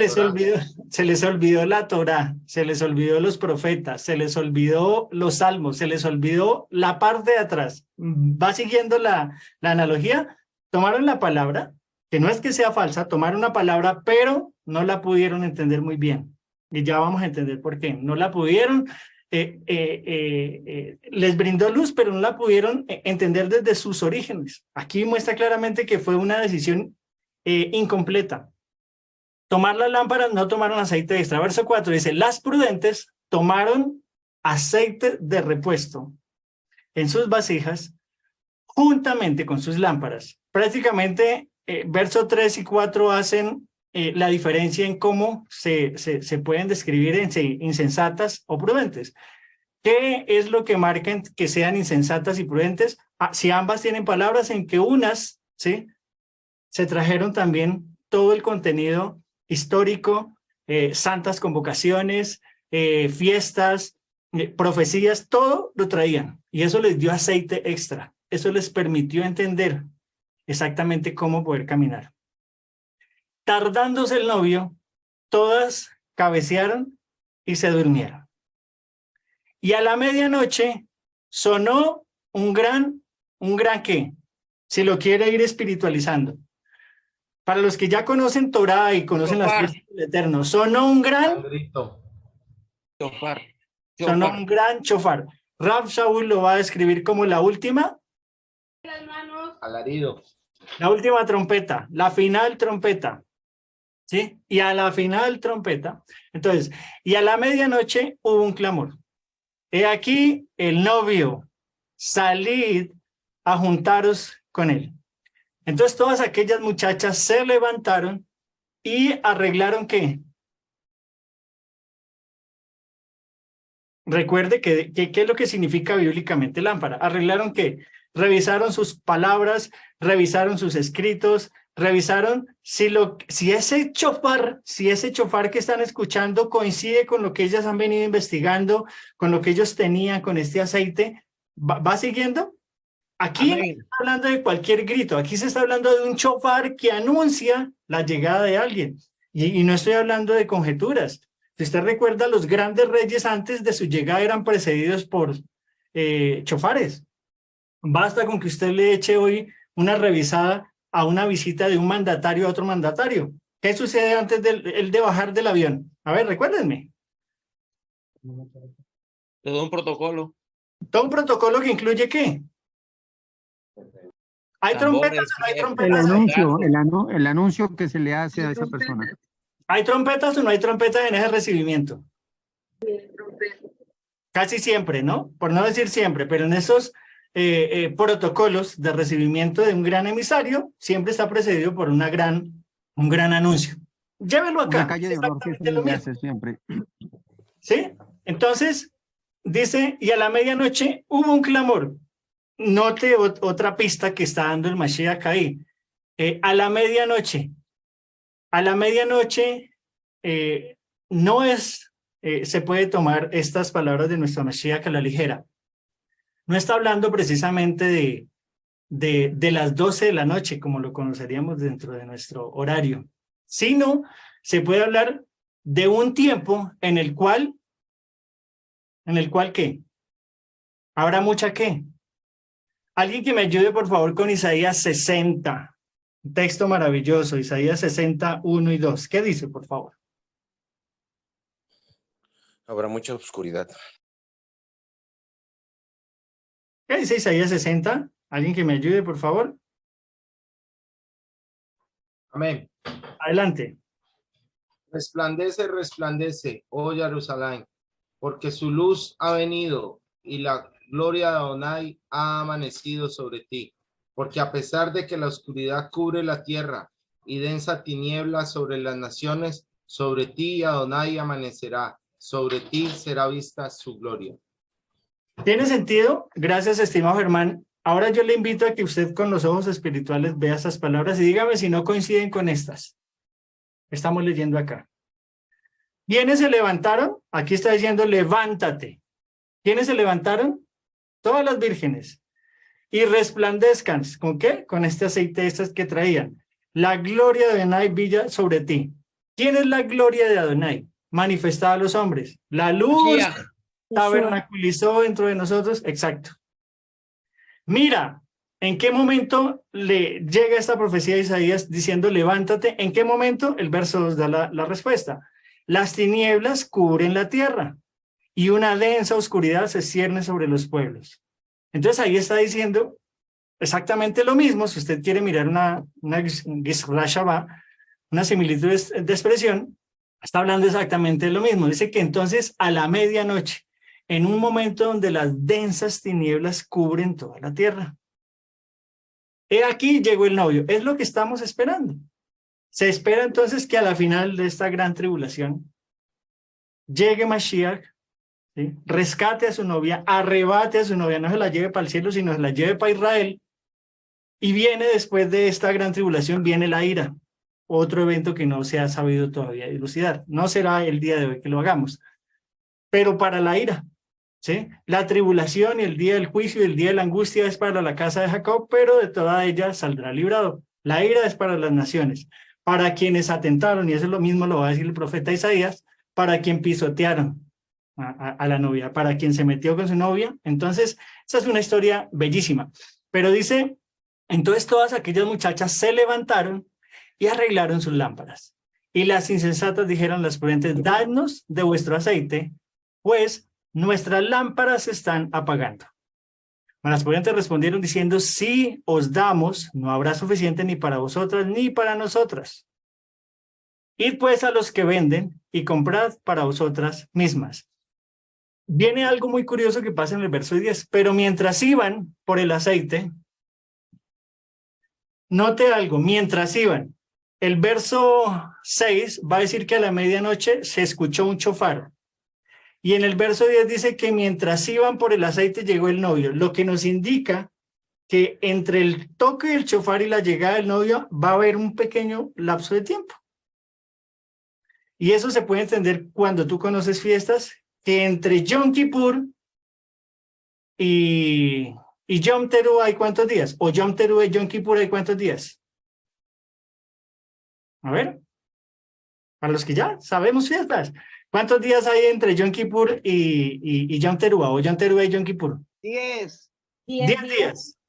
les olvidó la Torá, se les olvidó los profetas, se les olvidó los salmos, se les olvidó la parte de atrás. ¿Va siguiendo la analogía? Tomaron la palabra, que no es que sea falsa, tomaron una palabra, pero no la pudieron entender muy bien. Y ya vamos a entender por qué. No la pudieron, les brindó luz, pero no la pudieron entender desde sus orígenes. Aquí muestra claramente que fue una decisión incompleta. Tomar las lámparas, no tomaron aceite extra. Verso 4 dice, las prudentes tomaron aceite de repuesto en sus vasijas juntamente con sus lámparas. Prácticamente, verso 3 y 4 hacen la diferencia en cómo se pueden describir en insensatas o prudentes. ¿Qué es lo que marcan que sean insensatas y prudentes? Si ambas tienen palabras en que unas, ¿sí?, se trajeron también todo el contenido histórico, santas convocaciones, fiestas, profecías, todo lo traían. Y eso les dio aceite extra. Eso les permitió entender exactamente cómo poder caminar. Tardándose el novio, todas cabecearon y se durmieron. Y a la medianoche sonó un gran ¿qué? Si lo quiere ir espiritualizando. Para los que ya conocen Torá y conocen las fiestas del Eterno, sonó un gran Chofar. sonó un gran chofar. Rab Shaul lo va a describir como la última Alarido. la última trompeta, la final trompeta. ¿Sí? Y a la final trompeta, entonces, y a la medianoche hubo un clamor. He aquí el novio, salid a juntaros con él. Entonces todas aquellas muchachas se levantaron y arreglaron ¿qué? Recuerde que ¿qué es lo que significa bíblicamente lámpara? ¿Arreglaron qué? Revisaron sus palabras, revisaron sus escritos, revisaron si ese chofar que están escuchando coincide con lo que ellas han venido investigando, con lo que ellos tenían con este aceite. ¿Va siguiendo? Aquí no se está hablando de cualquier grito, aquí se está hablando de un chofar que anuncia la llegada de alguien. Y no estoy hablando de conjeturas. Si usted recuerda, los grandes reyes antes de su llegada eran precedidos por chofares. Basta con que usted le eche hoy una revisada a una visita de un mandatario a otro mandatario. ¿Qué sucede antes de bajar del avión? A ver, recuérdenme. Todo un protocolo. Todo un protocolo que incluye ¿qué? ¿Hay trompetas o no hay trompetas? El anuncio que se le hace a esa persona. ¿Hay trompetas o no hay trompetas en ese recibimiento? Casi siempre, ¿no? Por no decir siempre, pero en esos protocolos de recibimiento de un gran emisario, siempre está precedido por un gran anuncio. Llévelo acá. Una calle de honor que se le hace siempre. ¿Sí? Entonces, dice, y a la medianoche hubo un clamor. Note otra pista que está dando el Mashiach ahí. A la medianoche no es, se puede tomar estas palabras de nuestro Mashiach a la ligera. No está hablando precisamente de las 12 de la noche, como lo conoceríamos dentro de nuestro horario, sino se puede hablar de un tiempo en el cual ¿En el cual qué? ¿Habrá mucha qué? Alguien que me ayude, por favor, con Isaías 60. Un texto maravilloso, Isaías 60, 1 y 2. ¿Qué dice, por favor? Habrá mucha oscuridad. ¿Qué dice Isaías 60? Alguien que me ayude, por favor. Amén. Adelante. Resplandece, resplandece, oh Jerusalén, porque su luz ha venido y la gloria de Adonai ha amanecido sobre ti. Porque a pesar de que la oscuridad cubre la tierra y densa tiniebla sobre las naciones, sobre ti Adonai amanecerá, sobre ti será vista su gloria. ¿Tiene sentido? Gracias, estimado Germán. Ahora yo le invito a que usted con los ojos espirituales vea estas palabras y dígame si no coinciden con estas. Estamos leyendo acá. ¿Quiénes se levantaron? Aquí está diciendo levántate. ¿Quiénes se levantaron? Todas las vírgenes. Y resplandezcan. ¿Con qué? Con este aceite estas que traían. La gloria de Adonai brilla sobre ti. ¿Quién es la gloria de Adonai? Manifestada a los hombres. La luz tabernaculizó dentro de nosotros. Exacto. Mira, ¿en qué momento le llega esta profecía de Isaías diciendo levántate? ¿En qué momento? El verso 2 da la respuesta. Las tinieblas cubren la tierra y una densa oscuridad se cierne sobre los pueblos. Entonces ahí está diciendo exactamente lo mismo. Si usted quiere mirar una similitud de expresión, está hablando exactamente de lo mismo. Dice que entonces a la medianoche, en un momento donde las densas tinieblas cubren toda la tierra. He aquí llegó el novio. Es lo que estamos esperando. Se espera entonces que a la final de esta gran tribulación llegue Mashiach, ¿sí? Rescate a su novia, arrebate a su novia, no se la lleve para el cielo, sino se la lleve para Israel. Y viene después de esta gran tribulación, viene la ira. Otro evento que no se ha sabido todavía dilucidar. No será el día de hoy que lo hagamos. Pero para la ira, ¿sí? La tribulación y el día del juicio y el día de la angustia es para la casa de Jacob, pero de toda ella saldrá librado. La ira es para las naciones, para quienes atentaron, y eso es lo mismo lo va a decir el profeta Isaías, para quien pisotearon a la novia, para quien se metió con su novia. Entonces, esa es una historia bellísima. Pero dice, entonces todas aquellas muchachas se levantaron y arreglaron sus lámparas. Y las insensatas dijeron a las prudentes, dadnos de vuestro aceite, pues nuestras lámparas se están apagando. Las prudentes respondieron diciendo, si os damos, no habrá suficiente ni para vosotras ni para nosotras. Id pues a los que venden y comprad para vosotras mismas. Viene algo muy curioso que pasa en el verso 10, pero mientras iban por el aceite, note algo, mientras iban, el verso 6 va a decir que a la medianoche se escuchó un chofar. Y en el verso 10 dice que mientras iban por el aceite llegó el novio, lo que nos indica que entre el toque del chofar y la llegada del novio va a haber un pequeño lapso de tiempo. Y eso se puede entender cuando tú conoces fiestas, que entre Yom Kippur y Yom Teruah hay ¿cuántos días? O Yom Teruah y Yom Kippur hay ¿cuántos días? A ver, para los que ya sabemos fiestas. ¿Cuántos días hay entre Yom Kippur y Yom Teruah o Yom Teruah y Yom Kippur? 10. 10 días.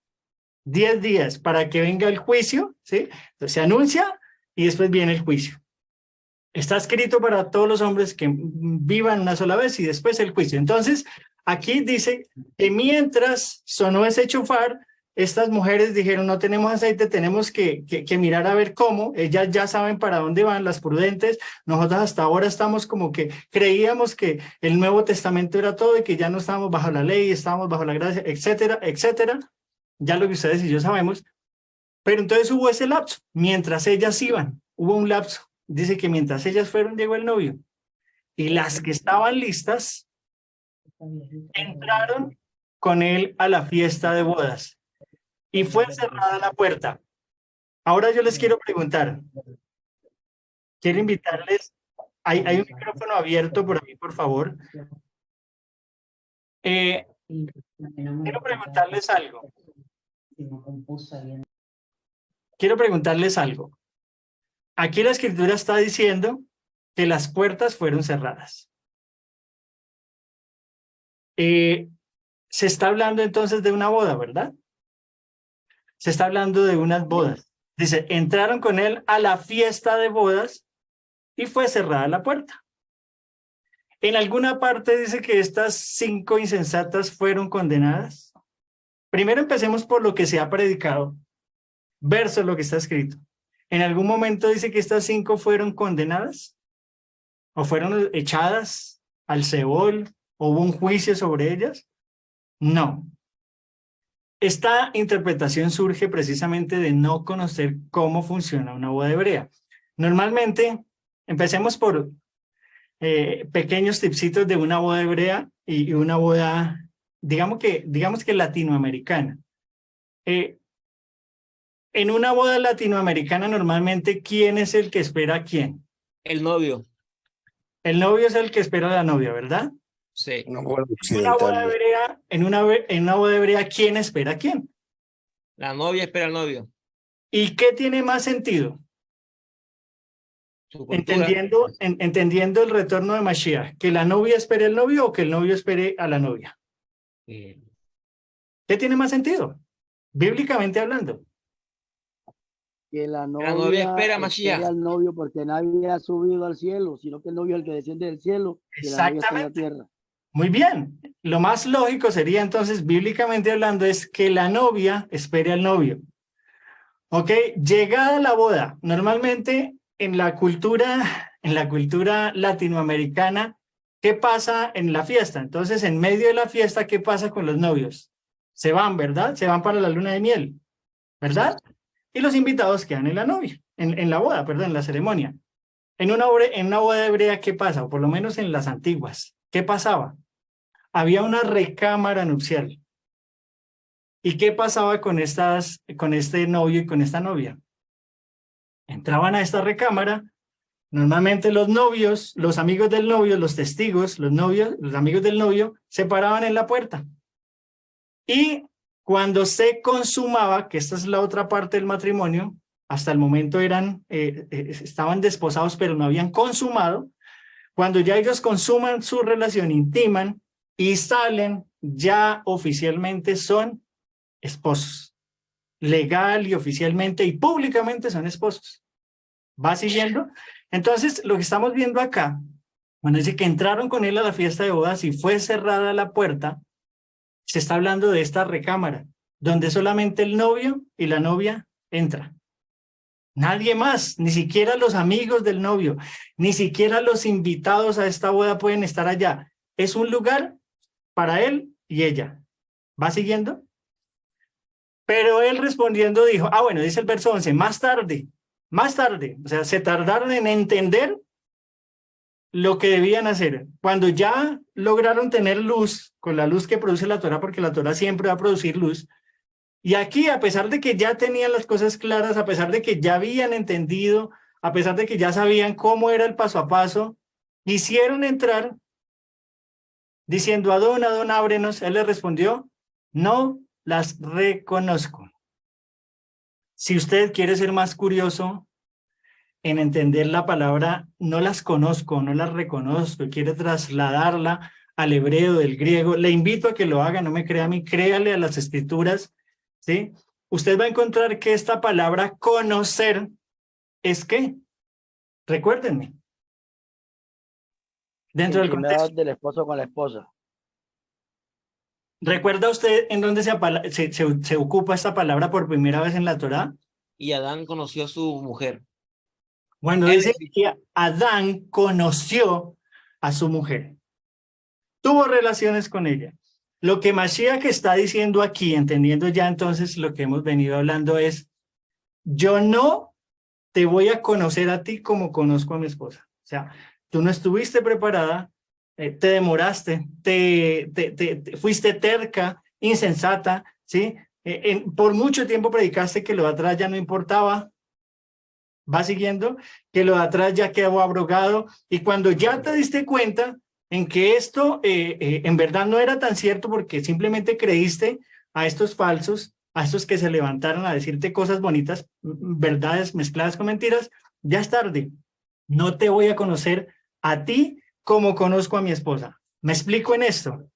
10 días para que venga el juicio, ¿sí? Entonces se anuncia y después viene el juicio. Está escrito para todos los hombres que vivan una sola vez y después el juicio. Entonces, aquí dice que mientras sonó ese chofar, estas mujeres dijeron, no tenemos aceite, tenemos que mirar a ver cómo. Ellas ya saben para dónde van, las prudentes. Nosotros hasta ahora estamos como que creíamos que el Nuevo Testamento era todo y que ya no estábamos bajo la ley, estábamos bajo la gracia, etcétera, etcétera. Ya lo que ustedes y yo sabemos. Pero entonces hubo ese lapso. Mientras ellas iban, hubo un lapso. Dice que mientras ellas fueron, llegó el novio. Y las que estaban listas entraron con él a la fiesta de bodas. Y fue cerrada la puerta. Ahora yo les quiero preguntar. Quiero invitarles. Hay un micrófono abierto por ahí, por favor. Quiero preguntarles algo. Quiero preguntarles algo. Aquí la escritura está diciendo que las puertas fueron cerradas. Se está hablando entonces de una boda, ¿verdad? Se está hablando de unas bodas. Dice, entraron con él a la fiesta de bodas y fue cerrada la puerta. En alguna parte dice que estas 5 insensatas fueron condenadas. Primero empecemos por lo que se ha predicado, versus lo que está escrito. ¿En algún momento dice que estas 5 fueron condenadas? ¿O fueron echadas al Seol? ¿O hubo un juicio sobre ellas? No. Esta interpretación surge precisamente de no conocer cómo funciona una boda hebrea. Normalmente, empecemos por pequeños tipsitos de una boda hebrea y una boda, digamos que latinoamericana. En una boda latinoamericana, normalmente, ¿quién es el que espera a quién? El novio. El novio es el que espera a la novia, ¿verdad? Sí. Una boda En una boda occidental. hebrea, en una boda hebrea, ¿quién espera a quién? La novia espera al novio. ¿Y qué tiene más sentido? Su cultura. Entendiendo el retorno de Mashiach, ¿que la novia espere al novio o que el novio espere a la novia? ¿Qué tiene más sentido? Bíblicamente hablando. Que la novia novia espera a Mashiach. espere al novio, porque nadie ha subido al cielo, sino que el novio es el que desciende del cielo y la novia está en la tierra. Muy bien. Lo más lógico sería entonces, bíblicamente hablando, es que la novia espere al novio. ¿Ok? Llegada la boda, normalmente en la cultura latinoamericana, ¿qué pasa en la fiesta? Entonces, en medio de la fiesta, ¿qué pasa con los novios? Se van, ¿verdad? Se van para la luna de miel, ¿verdad? Y los invitados quedan en la novia, en la boda, perdón, en la ceremonia. En una boda hebrea, ¿qué pasa? O por lo menos en las antiguas, ¿qué pasaba? Había una recámara nupcial. ¿Y qué pasaba con este novio y con esta novia? Entraban a esta recámara, normalmente los novios, los amigos del novio, los testigos, los amigos del novio, se paraban en la puerta. Y cuando se consumaba, que esta es la otra parte del matrimonio, hasta el momento estaban desposados, pero no habían consumado. Cuando ya ellos consuman su relación, intiman y salen, ya oficialmente son esposos. Legal y oficialmente y públicamente son esposos. ¿Va siguiendo? Entonces, lo que estamos viendo acá, cuando dice que entraron con él a la fiesta de bodas y fue cerrada la puerta, se está hablando de esta recámara, donde solamente el novio y la novia entran. Nadie más, ni siquiera los amigos del novio, ni siquiera los invitados a esta boda pueden estar allá. Es un lugar para él y ella. ¿Va siguiendo? Pero él respondiendo dijo, bueno, dice el verso 11, más tarde, o sea, se tardaron en entender lo que debían hacer. Cuando ya lograron tener luz, con la luz que produce la Torá, porque la Torá siempre va a producir luz, y aquí, a pesar de que ya tenían las cosas claras, a pesar de que ya habían entendido, a pesar de que ya sabían cómo era el paso a paso, quisieron entrar diciendo, Adón, Adón, ábrenos. Él le respondió, no las reconozco. Si usted quiere ser más curioso en entender la palabra, no las conozco, no las reconozco, quiere trasladarla al hebreo, del griego, le invito a que lo haga, no me crea a mí, créale a las escrituras, ¿sí? Usted va a encontrar que esta palabra conocer es ¿qué? Recuérdenme. Dentro del contexto. Del esposo con la esposa. ¿Recuerda usted en dónde se ocupa esta palabra por primera vez en la Torá? Y Adán conoció a su mujer. Bueno, dice que Adán conoció a su mujer. Tuvo relaciones con ella. Lo que Mashiach está diciendo aquí, entendiendo ya entonces lo que hemos venido hablando es, yo no te voy a conocer a ti como conozco a mi esposa. O sea, tú no estuviste preparada, te demoraste, fuiste terca, insensata, ¿sí? Por mucho tiempo predicaste que lo de atrás ya no importaba. ¿Va siguiendo? Que lo de atrás ya quedó abrogado. Y cuando ya te diste cuenta en que esto en verdad no era tan cierto porque simplemente creíste a estos falsos, a estos que se levantaron a decirte cosas bonitas, verdades mezcladas con mentiras, ya es tarde. No te voy a conocer a ti como conozco a mi esposa. ¿Me explico en esto?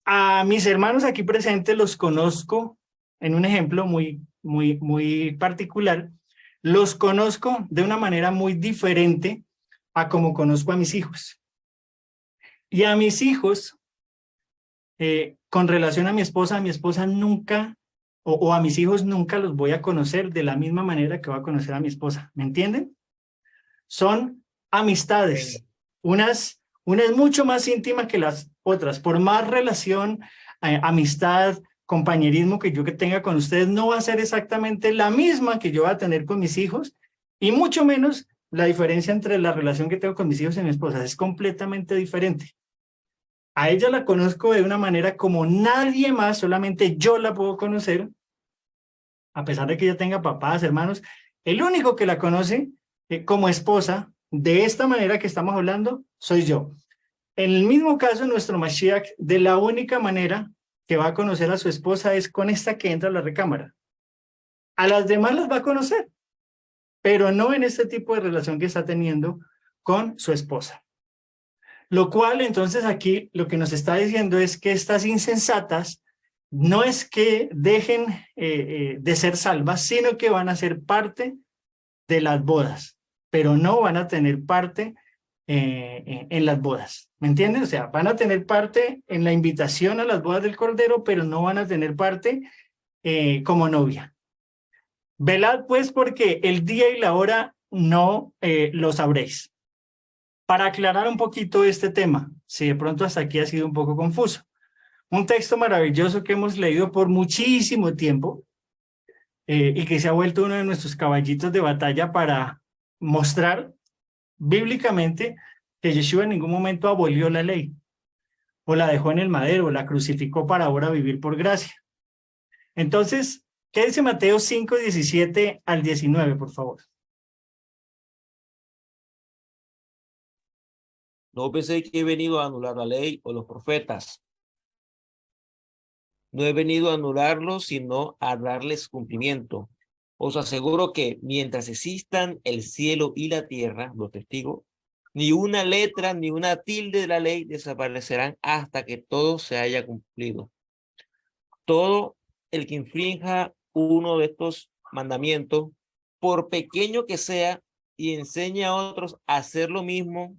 A mis hermanos aquí presentes los conozco en un ejemplo muy particular. Los conozco de una manera muy diferente a como conozco a mis hijos. Y a mis hijos, con relación a mi esposa nunca, o a mis hijos nunca los voy a conocer de la misma manera que voy a conocer a mi esposa. ¿Me entienden? Son amistades, unas mucho más íntimas que las otras. Por más relación, amistad, compañerismo que yo tenga con ustedes, no va a ser exactamente la misma que yo voy a tener con mis hijos, y mucho menos la diferencia entre la relación que tengo con mis hijos y mi esposa. Es completamente diferente. A ella la conozco de una manera como nadie más, solamente yo la puedo conocer, a pesar de que ella tenga papás, hermanos. El único que la conoce como esposa, de esta manera que estamos hablando, soy yo. En el mismo caso, nuestro Mashiach, de la única manera que va a conocer a su esposa es con esta que entra a la recámara. A las demás las va a conocer, pero no en este tipo de relación que está teniendo con su esposa. Lo cual, entonces, aquí lo que nos está diciendo es que estas insensatas no es que dejen de ser salvas, sino que van a ser parte de las bodas, pero no van a tener parte en las bodas. ¿Me entienden? O sea, van a tener parte en la invitación a las bodas del Cordero, pero no van a tener parte como novia. Velad pues, porque el día y la hora no lo sabréis. Para aclarar un poquito este tema, si de pronto hasta aquí ha sido un poco confuso. Un texto maravilloso que hemos leído por muchísimo tiempo y que se ha vuelto uno de nuestros caballitos de batalla para mostrar bíblicamente que Yeshua en ningún momento abolió la ley o la dejó en el madero o la crucificó para ahora vivir por gracia. Entonces, ¿qué dice Mateo 5, 17 al 19, por favor? No pensé que he venido a anular la ley o los profetas. No he venido a anularlos, sino a darles cumplimiento. Os aseguro que mientras existan el cielo y la tierra, los testigos, ni una letra ni una tilde de la ley desaparecerán hasta que todo se haya cumplido. Todo el que infrinja uno de estos mandamientos, por pequeño que sea, y enseñe a otros a hacer lo mismo,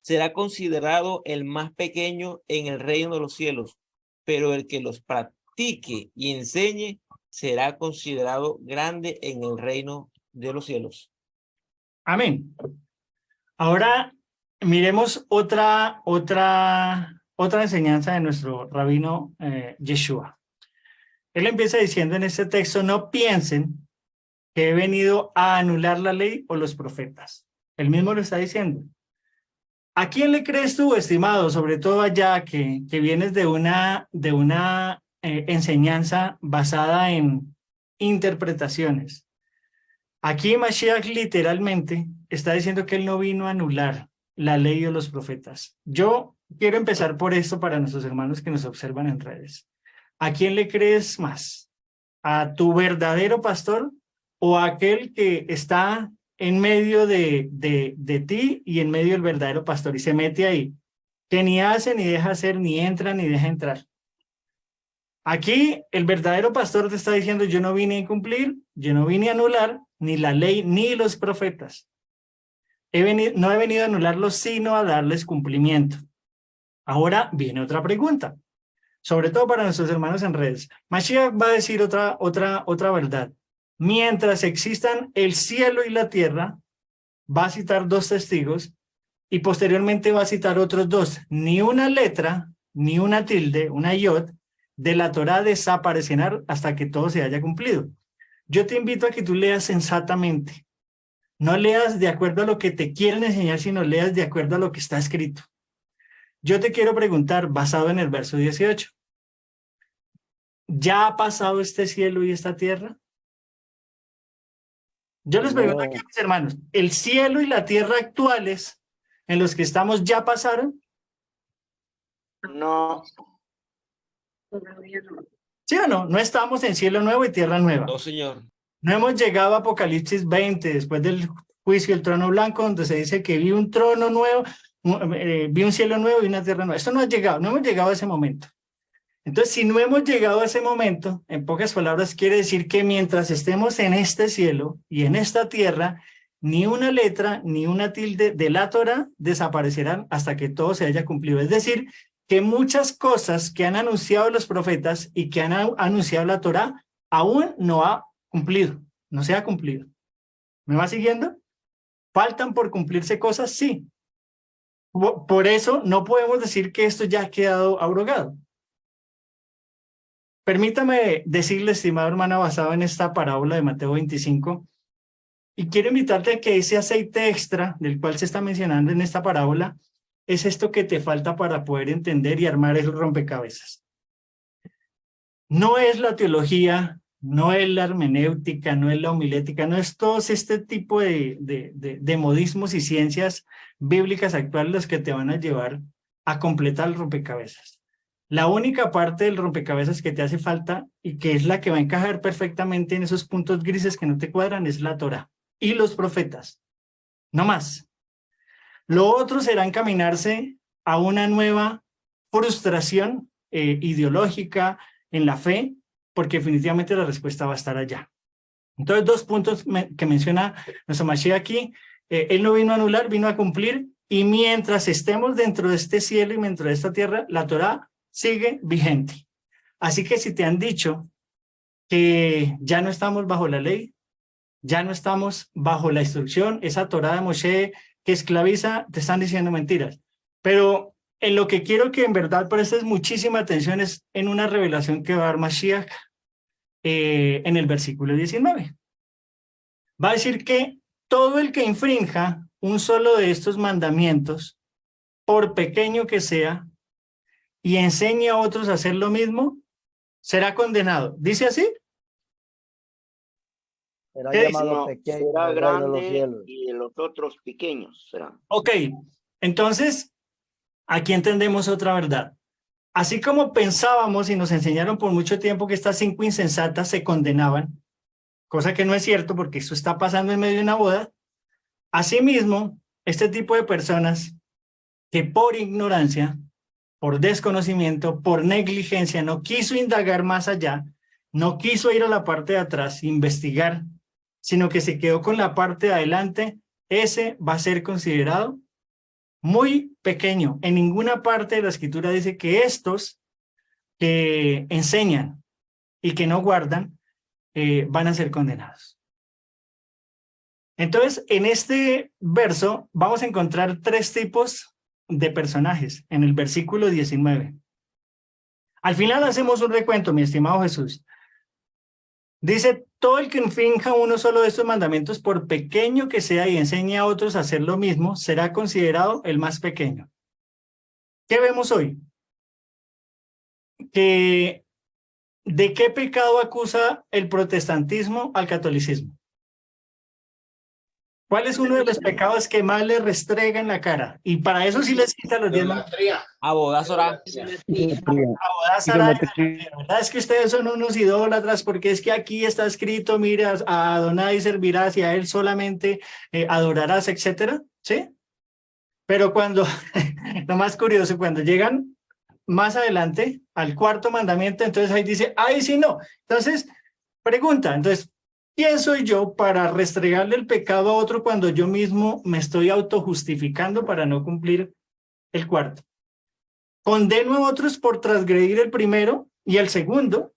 será considerado el más pequeño en el reino de los cielos, pero el que los practique y enseñe será considerado grande en el reino de los cielos. Amén. Ahora miremos otra enseñanza de nuestro rabino Yeshua. Él empieza diciendo en este texto: no piensen que he venido a anular la ley o los profetas. Él mismo lo está diciendo. ¿A quién le crees tú, estimado? Sobre todo allá que vienes de una enseñanza basada en interpretaciones. Aquí Mashiach literalmente está diciendo que él no vino a anular la ley o los profetas. Yo quiero empezar por esto para nuestros hermanos que nos observan en redes. ¿A quién le crees más? ¿A tu verdadero pastor o a aquel que está en medio de ti y en medio del verdadero pastor y se mete ahí, que ni hace, ni deja hacer, ni entra, ni deja entrar? Aquí el verdadero pastor te está diciendo: yo no vine a incumplir, yo no vine a anular ni la ley ni los profetas. No he venido a anularlos, sino a darles cumplimiento. Ahora viene otra pregunta, sobre todo para nuestros hermanos en redes. Mashiach va a decir otra verdad. Mientras existan el cielo y la tierra, va a citar 2 testigos y posteriormente va a citar otros 2. Ni una letra, ni una tilde, una yod de la Torá desaparecerá hasta que todo se haya cumplido. Yo te invito a que tú leas sensatamente. No leas de acuerdo a lo que te quieren enseñar, sino leas de acuerdo a lo que está escrito. Yo te quiero preguntar, basado en el verso 18. ¿Ya ha pasado este cielo y esta tierra? Yo les pregunto aquí a mis hermanos, ¿el cielo y la tierra actuales en los que estamos ya pasaron? No. ¿Sí o no? No estamos en cielo nuevo y tierra nueva. No, señor. No hemos llegado a Apocalipsis 20, después del juicio del trono blanco, donde se dice que vi un trono nuevo. vi un cielo nuevo y una tierra nueva. Esto no ha llegado, no hemos llegado a ese momento. Entonces, si no hemos llegado a ese momento, en pocas palabras, quiere decir que mientras estemos en este cielo y en esta tierra, ni una letra ni una tilde de la Torá desaparecerán hasta que todo se haya cumplido. Es decir, que muchas cosas que han anunciado los profetas y que han anunciado la Torá aún no ha cumplido, no se ha cumplido. ¿Me va siguiendo? ¿Faltan por cumplirse cosas? Sí. Por eso no podemos decir que esto ya ha quedado abrogado. Permítame decirle, estimado hermano, basado en esta parábola de Mateo 25, y quiero invitarte a que ese aceite extra del cual se está mencionando en esta parábola es esto que te falta para poder entender y armar el rompecabezas. No es la teología, no es la hermenéutica, no es la homilética, no es todo este tipo de modismos y ciencias bíblicas actuales los que te van a llevar a completar el rompecabezas. La única parte del rompecabezas que te hace falta y que es la que va a encajar perfectamente en esos puntos grises que no te cuadran es la Torá y los profetas, no más. Lo otro será encaminarse a una nueva frustración ideológica en la fe, porque definitivamente la respuesta va a estar allá. Entonces, dos puntos que menciona nuestro Mashiach aquí. Él no vino a anular, vino a cumplir, y mientras estemos dentro de este cielo y dentro de esta tierra, la Torá sigue vigente. Así que si te han dicho que ya no estamos bajo la ley, ya no estamos bajo la instrucción, esa Torá de Moshe que esclaviza, te están diciendo mentiras. Pero en lo que quiero que en verdad prestes muchísima atención es en una revelación que va a dar Mashiach en el versículo 19. Va a decir que todo el que infrinja un solo de estos mandamientos, por pequeño que sea, y enseñe a otros a hacer lo mismo, será condenado. ¿Dice así? Será ¿Qué llamado pequeño, será el reino de los grande cielos. y los otros pequeños serán. Ok, entonces, aquí entendemos otra verdad. Así como pensábamos y nos enseñaron por mucho tiempo que estas 5 insensatas se condenaban, cosa que no es cierto porque esto está pasando en medio de una boda, asimismo, este tipo de personas que por ignorancia, por desconocimiento, por negligencia, no quiso indagar más allá, no quiso ir a la parte de atrás, investigar, sino que se quedó con la parte de adelante, ese va a ser considerado muy pequeño. En ninguna parte de la escritura dice que estos que enseñan y que no guardan van a ser condenados. Entonces, en este verso vamos a encontrar 3 tipos de personajes en el versículo 19. Al final hacemos un recuento, mi estimado Jesús. Dice, todo el que infrinja uno solo de estos mandamientos, por pequeño que sea y enseñe a otros a hacer lo mismo, será considerado el más pequeño. ¿Qué vemos hoy? ¿De qué pecado acusa el protestantismo al catolicismo? ¿Cuál es uno de los pecados que más le restrega en la cara? Y para eso sí les quita los 10 mandamientos. Abodazora. La verdad es que ustedes son unos idólatras porque es que aquí está escrito, mira, a Adonai servirás y a él solamente adorarás, etcétera, ¿sí? Pero cuando, lo más curioso, cuando llegan más adelante al 4.º mandamiento, entonces ahí dice, ay, sí, no. Entonces, pregunta, entonces, ¿quién soy yo para restregarle el pecado a otro cuando yo mismo me estoy autojustificando para no cumplir el 4.º? Condeno a otros por transgredir el primero y el segundo,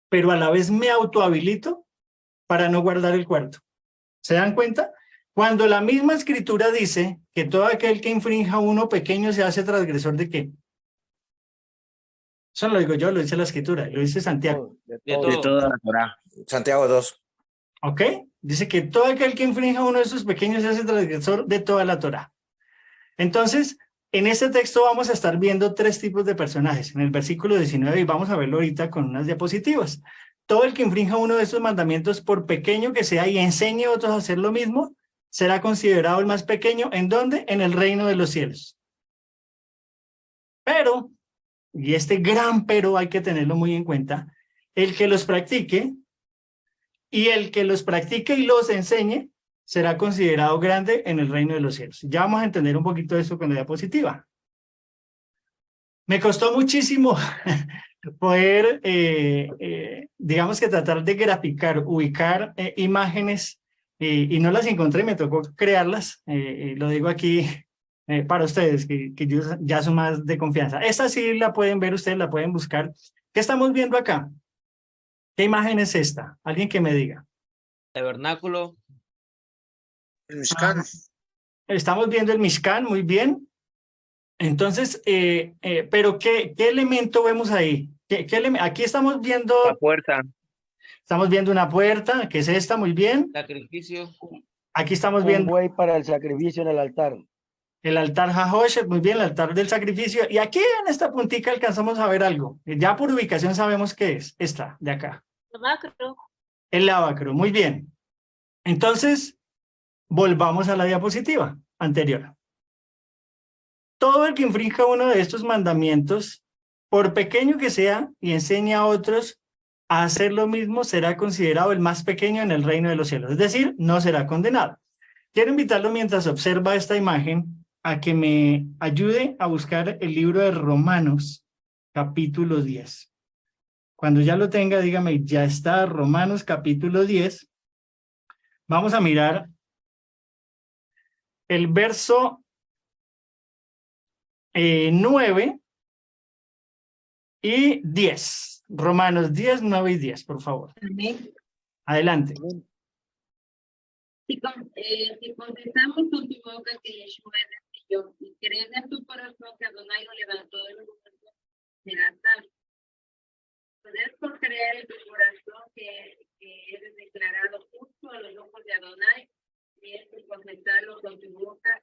pero a la vez me autohabilito para no guardar el 4.º. ¿Se dan cuenta? Cuando la misma escritura dice que todo aquel que infrinja uno pequeño se hace transgresor ¿de qué? Eso no lo digo yo, lo dice la escritura, lo dice Santiago. De toda la Torá. Santiago 2. ¿Ok? Dice que todo aquel que infrinja uno de esos pequeños se hace transgresor de toda la Torá. Entonces, en este texto vamos a estar viendo 3 tipos de personajes en el versículo 19 y vamos a verlo ahorita con unas diapositivas. Todo el que infrinja uno de estos mandamientos, por pequeño que sea, y enseñe a otros a hacer lo mismo, será considerado el más pequeño. ¿En dónde? En el reino de los cielos. Pero, y este gran pero hay que tenerlo muy en cuenta, el que los practique y el que los practique y los enseñe será considerado grande en el reino de los cielos. Ya vamos a entender un poquito eso con la diapositiva. Me costó muchísimo poder, digamos que tratar de graficar, ubicar imágenes y no las encontré, me tocó crearlas. Lo digo aquí para ustedes, que ya son más de confianza. Esta sí la pueden ver, ustedes la pueden buscar. ¿Qué estamos viendo acá? ¿Qué imagen es esta? Alguien que me diga. Tabernáculo. El Mishkan. Estamos viendo el Mishkan, muy bien. Entonces, pero ¿qué elemento vemos ahí? Aquí estamos viendo... La puerta. Estamos viendo una puerta, que es esta, muy bien. Sacrificio. Aquí estamos Un viendo buey para el sacrificio en el altar. el altar Jahoshet, muy bien, el altar del sacrificio. Y aquí en esta puntica alcanzamos a ver algo. Ya por ubicación sabemos qué es, esta de acá. El lavacro, muy bien. Entonces, volvamos a la diapositiva anterior. Todo el que infrinja uno de estos mandamientos, por pequeño que sea, y enseña a otros a hacer lo mismo, será considerado el más pequeño en el reino de los cielos. Es decir, no será condenado. Quiero invitarlo mientras observa esta imagen a que me ayude a buscar el libro de Romanos, capítulo 10. Cuando ya lo tenga, dígame, ya está Romanos, capítulo 10. Vamos a mirar el verso 9 y 10. Romanos 10, 9 y 10, por favor. Adelante. Si confesamos con tu boca que Yeshua es el Señor y crees en tu corazón que Adonai lo levantó de los muertos, serás salvo. Puedes por creer en tu corazón que eres declarado justo a los ojos de Adonai y es por confesarlo con tu boca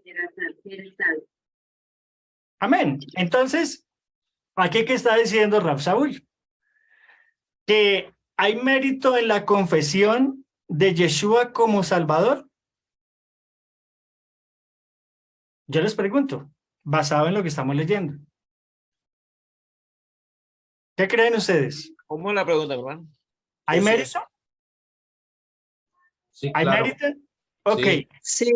eres salvo. Amén. Entonces, ¿aquí qué está diciendo Rab Saúl? Que hay mérito en la confesión de Yeshua como Salvador. Yo les pregunto, basado en lo que estamos leyendo. ¿Qué creen ustedes? ¿Cómo es la pregunta, hermano? ¿Hay Sí, sí. mérito? Sí, ¿Hay claro. mérito? Ok. Sí.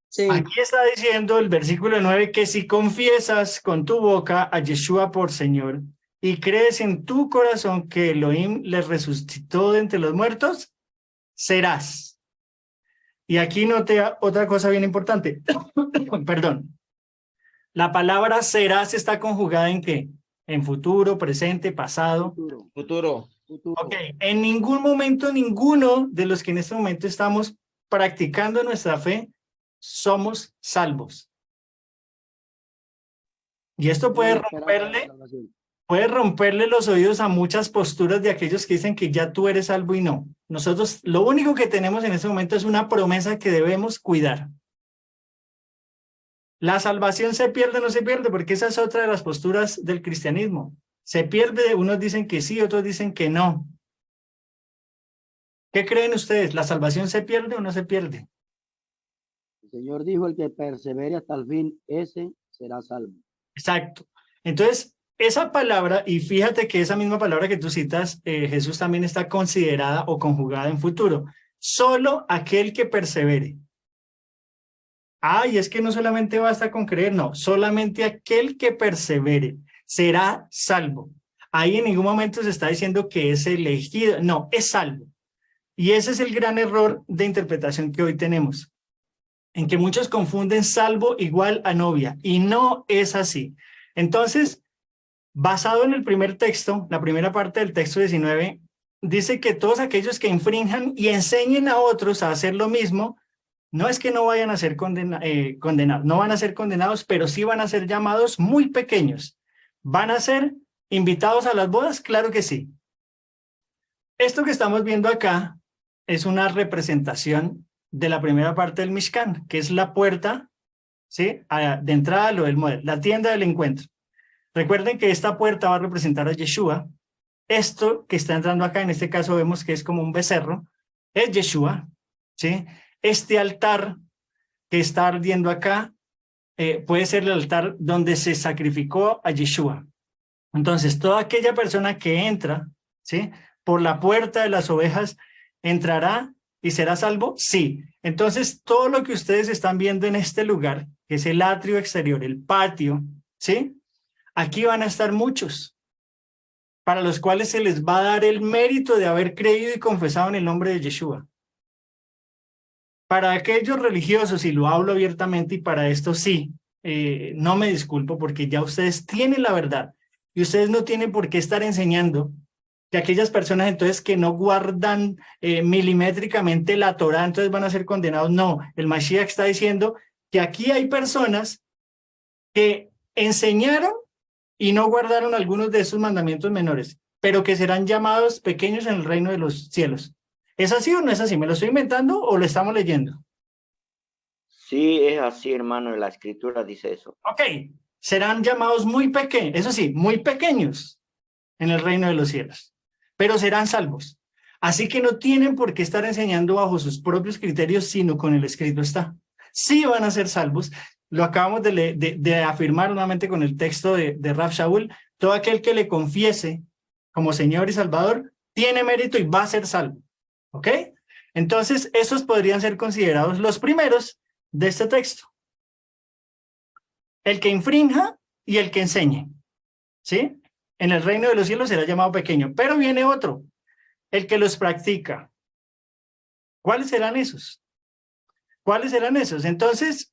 Sí. Aquí está diciendo el versículo 9 que si confiesas con tu boca a Yeshua por Señor y crees en tu corazón que Elohim les resucitó de entre los muertos, serás. Y aquí noté otra cosa bien importante. Perdón. La palabra serás está conjugada ¿en qué? En futuro, presente, pasado. Futuro. Ok. En ningún momento, ninguno de los que en este momento estamos practicando nuestra fe, somos salvos. Y esto puede romperle los oídos a muchas posturas de aquellos que dicen que ya tú eres salvo y no. Nosotros lo único que tenemos en este momento es una promesa que debemos cuidar. La salvación se pierde o no se pierde, porque esa es otra de las posturas del cristianismo. Se pierde, unos dicen que sí, otros dicen que no. ¿Qué creen ustedes? ¿La salvación se pierde o no se pierde? El Señor dijo, el que persevere hasta el fin, ese será salvo. Exacto. Entonces, esa palabra, y fíjate que esa misma palabra que tú citas, Jesús también está considerada o conjugada en futuro. Solo aquel que persevere. Y es que no solamente basta con creer, no, solamente aquel que persevere será salvo. Ahí en ningún momento se está diciendo que es elegido, no, es salvo. Y ese es el gran error de interpretación que hoy tenemos, en que muchos confunden salvo igual a novia, y no es así. Entonces, basado en el primer texto, la primera parte del texto 19, dice que todos aquellos que infrinjan y enseñen a otros a hacer lo mismo, no es que no vayan a ser condenados, no van a ser condenados, pero sí van a ser llamados muy pequeños. ¿Van a ser invitados a las bodas? Claro que sí. Esto que estamos viendo acá es una representación de la primera parte del Mishkan, que es la puerta, ¿sí? De entrada a lo del modelo, la tienda del encuentro. Recuerden que esta puerta va a representar a Yeshua. Esto que está entrando acá, en este caso vemos que es como un becerro, es Yeshua, ¿sí? Este altar que está ardiendo acá puede ser el altar donde se sacrificó a Yeshua. Entonces, toda aquella persona que entra, ¿sí? Por la puerta de las ovejas, entrará y será salvo? Sí. Entonces, todo lo que ustedes están viendo en este lugar, que es el atrio exterior, el patio, ¿sí? Aquí van a estar muchos, para los cuales se les va a dar el mérito de haber creído y confesado en el nombre de Yeshua. Para aquellos religiosos, y lo hablo abiertamente, y para esto sí, no me disculpo, porque ya ustedes tienen la verdad, y ustedes no tienen por qué estar enseñando que aquellas personas entonces que no guardan milimétricamente la Torá, entonces van a ser condenados. No, el Mashiach está diciendo que aquí hay personas que enseñaron y no guardaron algunos de esos mandamientos menores, pero que serán llamados pequeños en el reino de los cielos. ¿Es así o no es así? ¿Me lo estoy inventando o lo estamos leyendo? Sí, es así, hermano, la escritura dice eso. Ok, serán llamados muy pequeños, eso sí, muy pequeños en el reino de los cielos, pero serán salvos. Así que no tienen por qué estar enseñando bajo sus propios criterios, sino con el escrito está. Sí van a ser salvos. Lo acabamos de afirmar nuevamente con el texto de Rav Shaul. Todo aquel que le confiese como Señor y Salvador tiene mérito y va a ser salvo. ¿Ok? Entonces, esos podrían ser considerados los primeros de este texto. El que infrinja y el que enseñe. ¿Sí? En el reino de los cielos será llamado pequeño. Pero viene otro. El que los practica. ¿Cuáles serán esos? ¿Cuáles serán esos? Entonces,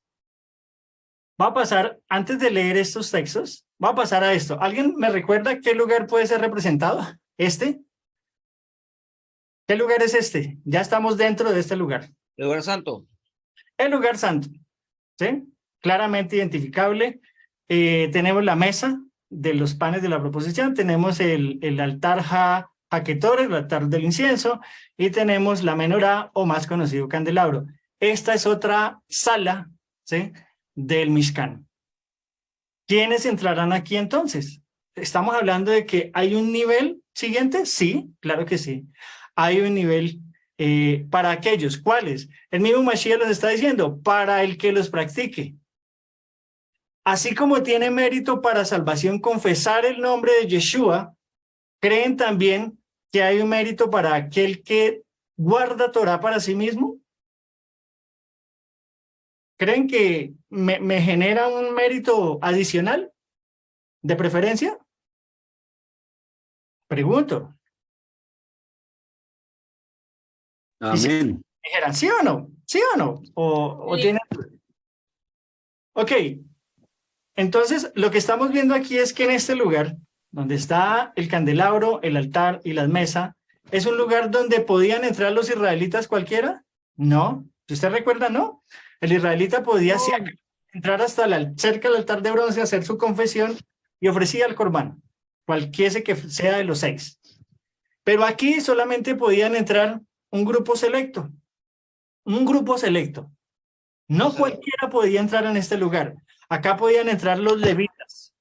va a pasar, antes de leer estos textos, va a pasar a esto. ¿Alguien me recuerda qué lugar puede ser representado? ¿Este? ¿Qué lugar es este? Ya estamos dentro de este lugar. El lugar santo. El lugar santo, ¿sí? Claramente identificable. Tenemos la mesa de los panes de la proposición, tenemos el altar Haketor, el altar del incienso, y tenemos la menorá, o más conocido candelabro. Esta es otra sala, ¿sí?, del Mishkan. ¿Quiénes entrarán aquí entonces? ¿Estamos hablando de que hay un nivel siguiente? Sí, claro que sí. Hay un nivel para aquellos. ¿Cuáles? El mismo Mashiach los está diciendo, para el que los practique. Así como tiene mérito para salvación confesar el nombre de Yeshua, ¿creen también que hay un mérito para aquel que guarda Torah para sí mismo? ¿Creen que me genera un mérito adicional de preferencia? Pregunto. Amén. Dijeran, ¿sí o no? ¿Sí o no? ¿O Sí. tienen... Ok. Entonces, lo que estamos viendo aquí es que en este lugar, donde está el candelabro, el altar y la mesa, ¿es un lugar donde podían entrar los israelitas cualquiera? No. Si usted recuerda, no. El israelita podía entrar hasta cerca del altar de bronce, hacer su confesión y ofrecía el corbán, cualquiera que sea de los 6. Pero aquí solamente podían entrar un grupo selecto. Un grupo selecto. No cualquiera podía entrar en este lugar. Acá podían entrar los levitas.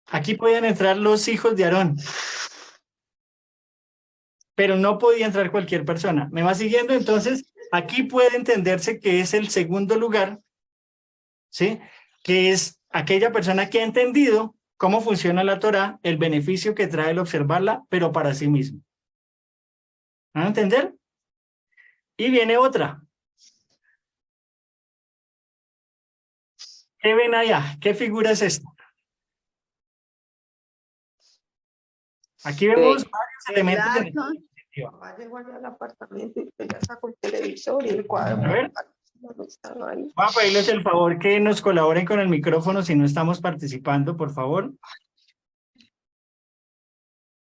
Aquí podían entrar los hijos de Aarón. Pero no podía entrar cualquier persona. ¿Me va siguiendo? Entonces, aquí puede entenderse que es el segundo lugar, ¿sí?, que es aquella persona que ha entendido cómo funciona la Torá, el beneficio que trae el observarla, pero para sí mismo. ¿Van a entender? Y viene otra. ¿Qué ven allá? ¿Qué figura es esta? Aquí vemos varios elementos de... Llegó allá al apartamento y ya sacó el televisor y el cuadro. A ver. Vamos a pedirles el favor que nos colaboren con el micrófono si no estamos participando, por favor.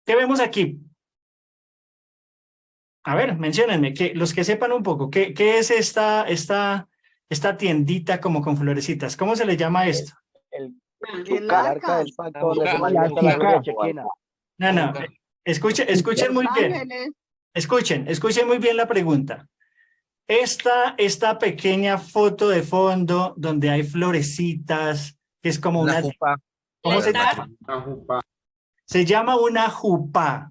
¿Qué vemos aquí? A ver, menciónenme, los que sepan un poco, ¿qué es esta tiendita como con florecitas? ¿Cómo se le llama esto? El arca del pacto donde se manifiesta la gloria chequina. No, escuchen muy bien. Escuchen muy bien la pregunta. Esta pequeña foto de fondo donde hay florecitas, que es como una jupá. ¿Cómo se llama? Una jupá. Se llama una jupá.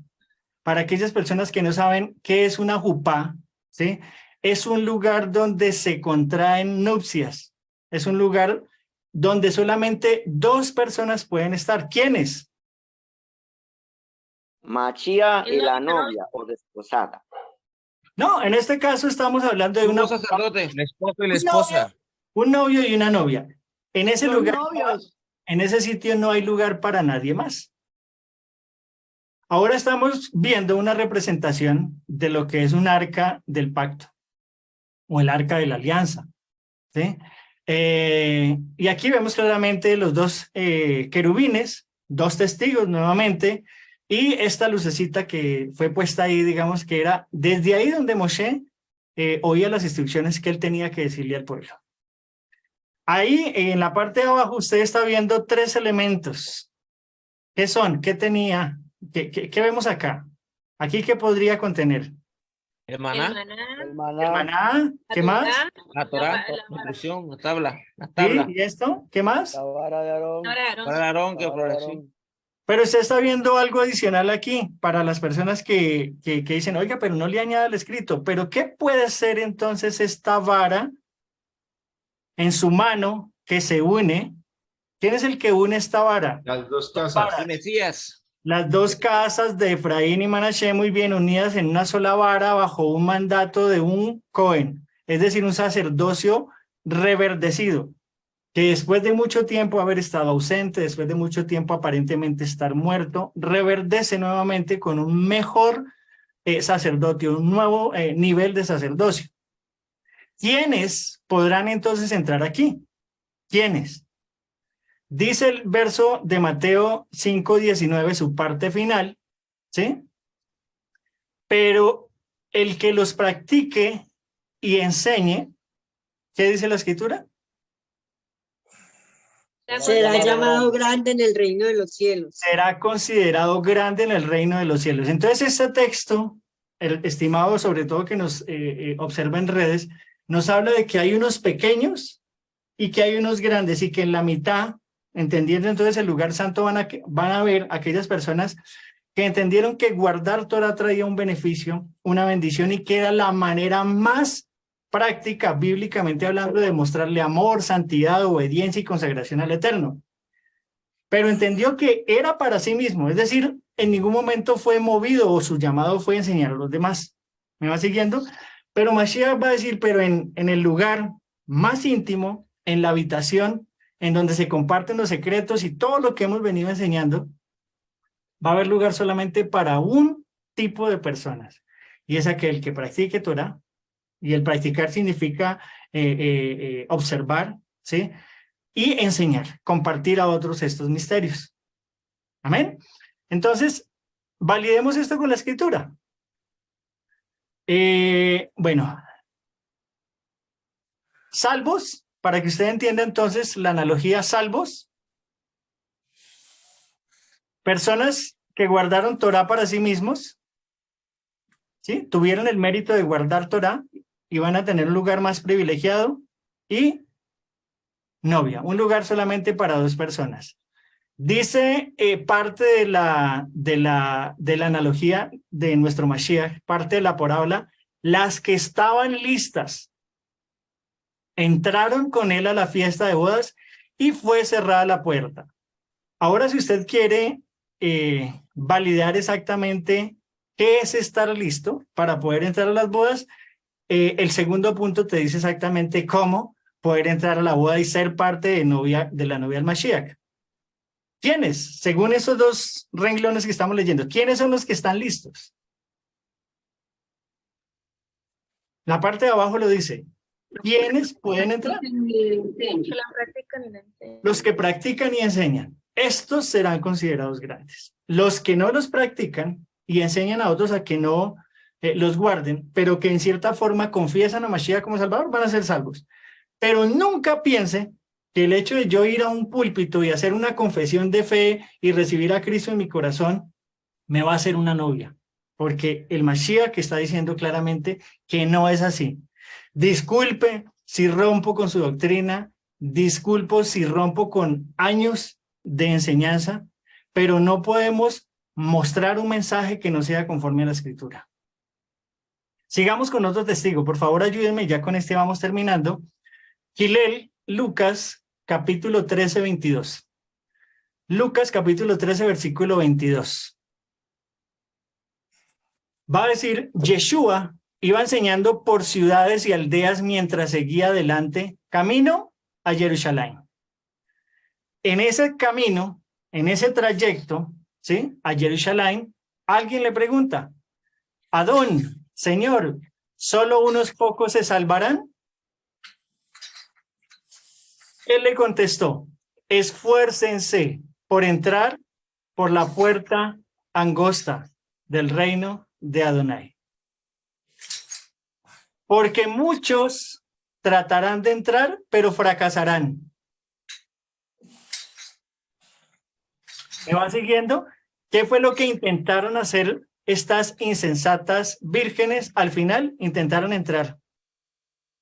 Para aquellas personas que no saben qué es una jupá, ¿sí?, es un lugar donde se contraen nupcias. Es un lugar donde solamente 2 personas pueden estar. ¿Quiénes? Machía y la novia o desposada. No, en este caso estamos hablando de Sumo sacerdote, el esposo y la un esposa. un novio y una novia. En ese Los lugar, novios. en ese sitio no hay lugar para nadie más. Ahora estamos viendo una representación de lo que es un arca del pacto o el arca de la alianza, ¿sí? Y aquí vemos claramente los dos querubines, dos testigos nuevamente, y esta lucecita que fue puesta ahí, digamos que era desde ahí donde Moshe oía las instrucciones que él tenía que decirle al pueblo. Ahí en la parte de abajo usted está viendo tres elementos. ¿Qué son? ¿Qué tenía? ¿Qué vemos acá? ¿Aquí qué podría contener? El maná, El El maná, maná, ¿qué más? la Torá, la instrucción, la tabla, la ¿Sí? tabla. ¿Y esto? ¿Qué más? la vara de Aarón, Para el Aarón que la vara de progresó. Aarón. Pero usted está viendo algo adicional aquí para las personas que dicen, oiga, pero no le añada el escrito. ¿Pero qué puede ser entonces esta vara en su mano que se une? ¿Quién es el que une esta vara? Las dos casas. El Mesías. Las dos casas de Efraín y Manashe muy bien unidas en una sola vara bajo un mandato de un Cohen, es decir, un sacerdocio reverdecido, que después de mucho tiempo haber estado ausente, después de mucho tiempo aparentemente estar muerto, reverdece nuevamente con un mejor sacerdocio, un nuevo nivel de sacerdocio. ¿Quiénes podrán entonces entrar aquí? ¿Quiénes? Dice el verso de Mateo 5:19, su parte final, ¿sí? Pero el que los practique y enseñe, ¿qué dice la escritura? Será llamado grande en el reino de los cielos. Será considerado grande en el reino de los cielos. Entonces este texto, el estimado sobre todo que nos observa en redes, nos habla de que hay unos pequeños y que hay unos grandes y que en la mitad, entendiendo entonces el lugar santo, van a ver aquellas personas que entendieron que guardar Torah traía un beneficio, una bendición y que era la manera más práctica, bíblicamente hablando, de mostrarle amor, santidad, obediencia y consagración al Eterno. Pero entendió que era para sí mismo, es decir, en ningún momento fue movido o su llamado fue enseñar a los demás. ¿Me va siguiendo? Pero Mashiach va a decir, pero en el lugar más íntimo, en la habitación, en donde se comparten los secretos y todo lo que hemos venido enseñando, va a haber lugar solamente para un tipo de personas, y es aquel que practique Torah, y el practicar significa observar, ¿sí? Y enseñar, compartir a otros estos misterios. Amén. Entonces, validemos esto con la escritura. Bueno, salvos, para que usted entienda entonces la analogía salvos, personas que guardaron Torah para sí mismos, ¿sí? Tuvieron el mérito de guardar Torah y van a tener un lugar más privilegiado, y novia, un lugar solamente para dos personas. Dice parte de la analogía de nuestro Mashiach, parte de la parábola, las que estaban listas entraron con él a la fiesta de bodas y fue cerrada la puerta. Ahora, si usted quiere validar exactamente qué es estar listo para poder entrar a las bodas, el segundo punto te dice exactamente cómo poder entrar a la boda y ser parte de la novia del Mashiach. ¿Quiénes? Según esos dos renglones que estamos leyendo, ¿quiénes son los que están listos? La parte de abajo lo dice. ¿Quiénes pueden entrar? Los que practican y enseñan. Estos serán considerados grandes. Los que no los practican y enseñan a otros a que no los guarden, pero que en cierta forma confiesan a Mashiach como Salvador, van a ser salvos. Pero nunca piense que el hecho de yo ir a un púlpito y hacer una confesión de fe y recibir a Cristo en mi corazón me va a hacer una novia, porque el Mashiach que está diciendo claramente que no es así. Disculpe si rompo con su doctrina, disculpo si rompo con años de enseñanza, pero no podemos mostrar un mensaje que no sea conforme a la Escritura. Sigamos con otro testigo, por favor ayúdenme, ya con este vamos terminando. Gilel, Lucas, capítulo 13, 22. Lucas, capítulo 13, versículo 22. Va a decir, Yeshua iba enseñando por ciudades y aldeas mientras seguía adelante, camino a Jerusalén. En ese camino, en ese trayecto, ¿sí? A Jerusalén, alguien le pregunta, Adón, Señor, ¿solo unos pocos se salvarán? Él le contestó, esfuércense por entrar por la puerta angosta del reino de Adonai. Porque muchos tratarán de entrar, pero fracasarán. ¿Me va siguiendo? ¿Qué fue lo que intentaron hacer estas insensatas vírgenes? Al final intentaron entrar,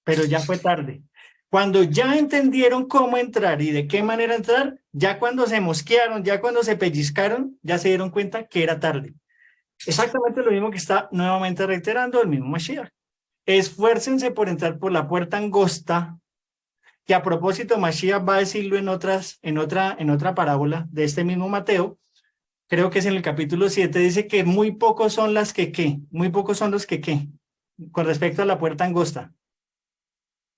pero ya fue tarde. Cuando ya entendieron cómo entrar y de qué manera entrar, ya cuando se mosquearon, ya cuando se pellizcaron, ya se dieron cuenta que era tarde. Exactamente lo mismo que está nuevamente reiterando el mismo Mashiach. Esfuércense por entrar por la puerta angosta, que a propósito Mashiach va a decirlo en otra parábola de este mismo Mateo, creo que es en el capítulo 7, dice que muy pocos son las que muy pocos son los que con respecto a la puerta angosta.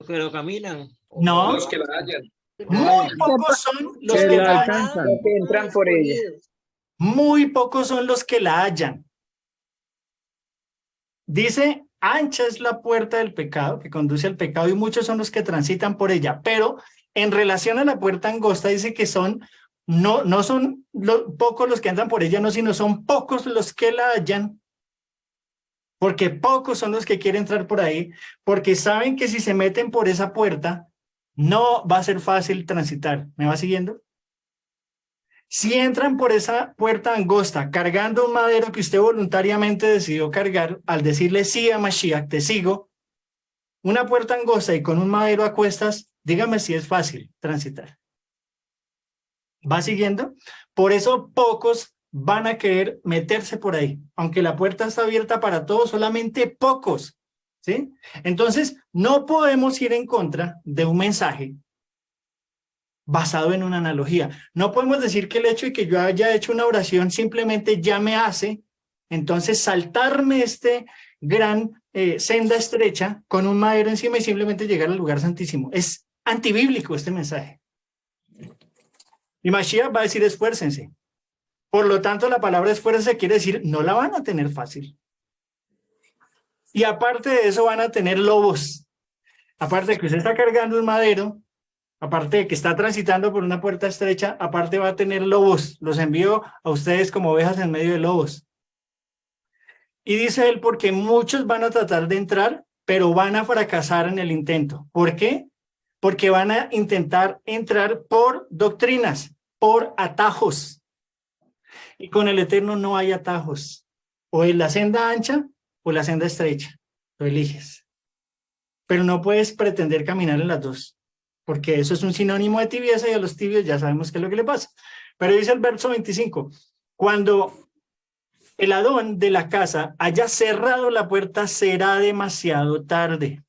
Pero caminan. No, Los que la hallan. muy pocos son los Que que la la alcanzan. Que entran por ella. muy pocos son los que la hallan. Dice, ancha es la puerta del pecado, que conduce al pecado, y muchos son los que transitan por ella, pero en relación a la puerta angosta dice que no son pocos los que andan por ella, no, sino son pocos los que la hallan, porque pocos son los que quieren entrar por ahí, porque saben que si se meten por esa puerta, no va a ser fácil transitar. ¿Me va siguiendo? Si entran por esa puerta angosta cargando un madero que usted voluntariamente decidió cargar, al decirle sí a Mashiach, te sigo, una puerta angosta y con un madero a cuestas, dígame si es fácil transitar. ¿Va siguiendo? Por eso pocos van a querer meterse por ahí. Aunque la puerta está abierta para todos, solamente pocos, ¿sí? Entonces, no podemos ir en contra de un mensaje basado en una analogía. No podemos decir que el hecho de que yo haya hecho una oración simplemente ya me hace, entonces, saltarme este gran senda estrecha con un madero encima y simplemente llegar al lugar santísimo. Es antibíblico este mensaje. Y Mashiach va a decir esfuércense. Por lo tanto, la palabra esfuércense quiere decir no la van a tener fácil. Y aparte de eso van a tener lobos. Aparte de que usted está cargando un madero, aparte de que está transitando por una puerta estrecha, aparte va a tener lobos. Los envío a ustedes como ovejas en medio de lobos. Y dice él, porque muchos van a tratar de entrar, pero van a fracasar en el intento. ¿Por qué? Porque van a intentar entrar por doctrinas, por atajos. Y con el Eterno no hay atajos. O es la senda ancha o la senda estrecha. Lo eliges. Pero no puedes pretender caminar en las dos, porque eso es un sinónimo de tibieza y a los tibios ya sabemos qué es lo que le pasa. Pero dice el verso 25, cuando el Adón de la casa haya cerrado la puerta, será demasiado tarde.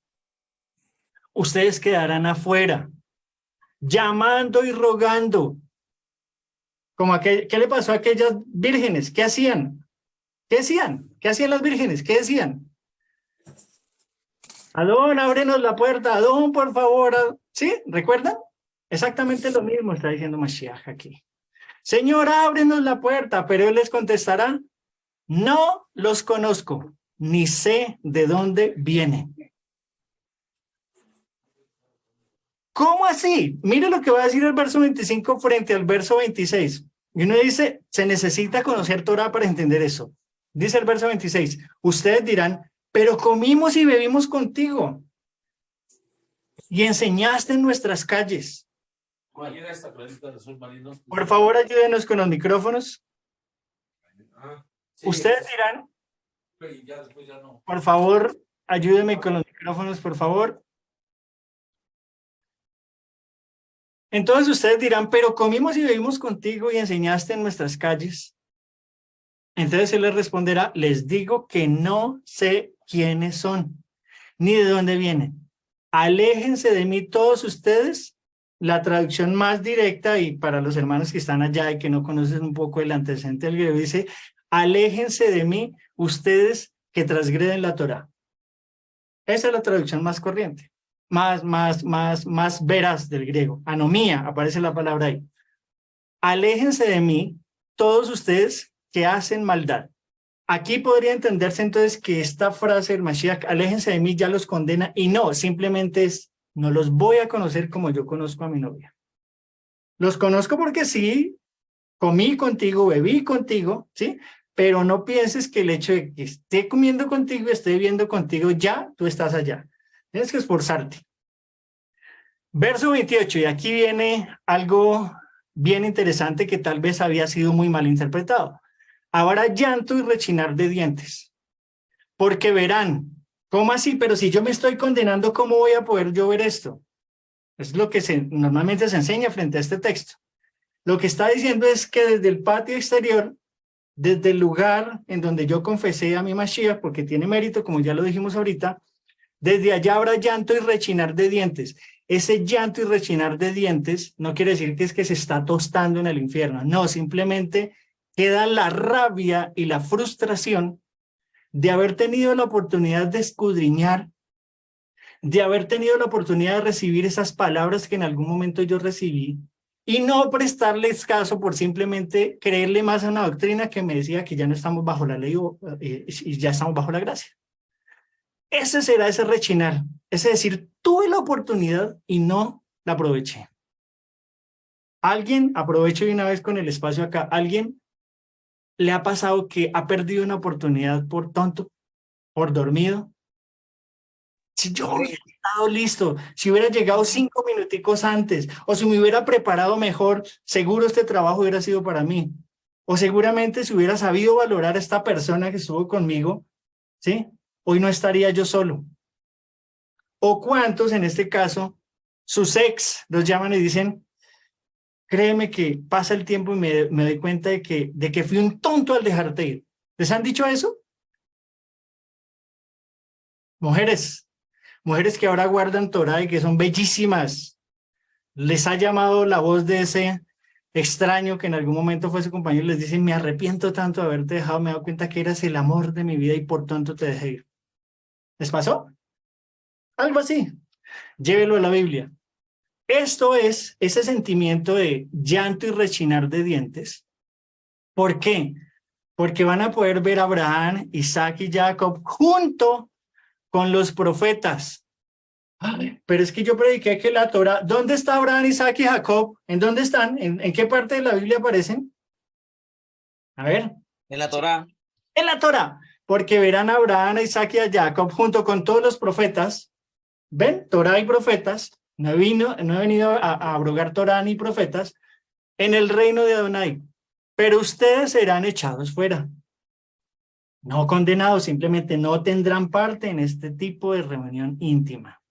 Ustedes quedarán afuera, llamando y rogando. ¿Qué le pasó a aquellas vírgenes? ¿Qué hacían? ¿Qué hacían? ¿Qué hacían las vírgenes? ¿Qué decían? Adón, ábrenos la puerta. Adón, por favor. ¿Sí? ¿Recuerdan? Exactamente lo mismo está diciendo Mashiach aquí. Señor, ábrenos la puerta, pero él les contestará, no los conozco, ni sé de dónde vienen. ¿Cómo así? Mire lo que va a decir el verso 25 frente al verso 26. Y uno dice, se necesita conocer Torah para entender eso. Dice el verso 26, ustedes dirán, pero comimos y bebimos contigo y enseñaste en nuestras calles. Por favor, ayúdenos con los micrófonos. Ustedes dirán, por favor, ayúdenme con los micrófonos, por favor. Entonces ustedes dirán, pero comimos y bebimos contigo y enseñaste en nuestras calles. Entonces él les responderá, les digo que no sé quiénes son, ni de dónde vienen. Aléjense de mí todos ustedes. La traducción más directa, y para los hermanos que están allá y que no conocen un poco el antecedente del griego, dice, aléjense de mí ustedes que transgreden la Torá. Esa es la traducción más corriente, más veraz del griego. Anomía, aparece la palabra ahí. Aléjense de mí, todos ustedes que hacen maldad. Aquí podría entenderse entonces que esta frase del Mashiach, aléjense de mí, ya los condena, y no, simplemente es, no los voy a conocer como yo conozco a mi novia. Los conozco porque sí, comí contigo, bebí contigo, ¿sí? Pero no pienses que el hecho de que esté comiendo contigo y esté viviendo contigo, ya tú estás allá. Tienes que esforzarte. Verso 28, y aquí viene algo bien interesante que tal vez había sido muy mal interpretado. Habrá llanto y rechinar de dientes, porque verán, ¿cómo así? Pero si yo me estoy condenando, ¿cómo voy a poder yo ver esto? Es lo que normalmente se enseña frente a este texto. Lo que está diciendo es que desde el patio exterior, desde el lugar en donde yo confesé a mi Mashiach, porque tiene mérito, como ya lo dijimos ahorita, desde allá habrá llanto y rechinar de dientes. Ese llanto y rechinar de dientes no quiere decir que es que se está tostando en el infierno. No, simplemente queda la rabia y la frustración de haber tenido la oportunidad de escudriñar, de haber tenido la oportunidad de recibir esas palabras que en algún momento yo recibí y no prestarles caso por simplemente creerle más a una doctrina que me decía que ya no estamos bajo la ley y ya estamos bajo la gracia. Ese será ese rechinar, es decir, tuve la oportunidad y no la aproveché. Alguien, aprovecho de una vez con el espacio acá, alguien le ha pasado que ha perdido una oportunidad por tonto, por dormido. Si yo hubiera estado listo, si hubiera llegado 5 minuticos antes, o si me hubiera preparado mejor, seguro este trabajo hubiera sido para mí. O seguramente si hubiera sabido valorar a esta persona que estuvo conmigo, ¿sí? Hoy no estaría yo solo. O cuántos, en este caso, sus ex los llaman y dicen, créeme que pasa el tiempo y me doy cuenta de que fui un tonto al dejarte ir. ¿Les han dicho eso? Mujeres que ahora guardan Torah y que son bellísimas. Les ha llamado la voz de ese extraño que en algún momento fue su compañero y les dice, me arrepiento tanto de haberte dejado, me he dado cuenta que eras el amor de mi vida y por tanto te dejé ir. ¿Les pasó? Algo así. Llévelo a la Biblia. Esto es ese sentimiento de llanto y rechinar de dientes. ¿Por qué? Porque van a poder ver a Abraham, Isaac y Jacob junto con los profetas. Pero es que yo prediqué que la Torah, ¿dónde está Abraham, Isaac y Jacob? ¿En dónde están? ¿En qué parte de la Biblia aparecen? A ver. En la Torá. En la Torah, porque verán a Abraham, a Isaac y a Jacob junto con todos los profetas. ¿Ven? Torah y profetas. No he venido a abrogar Torah ni profetas en el reino de Adonai. Pero ustedes serán echados fuera. No condenados, simplemente no tendrán parte en este tipo de reunión íntima.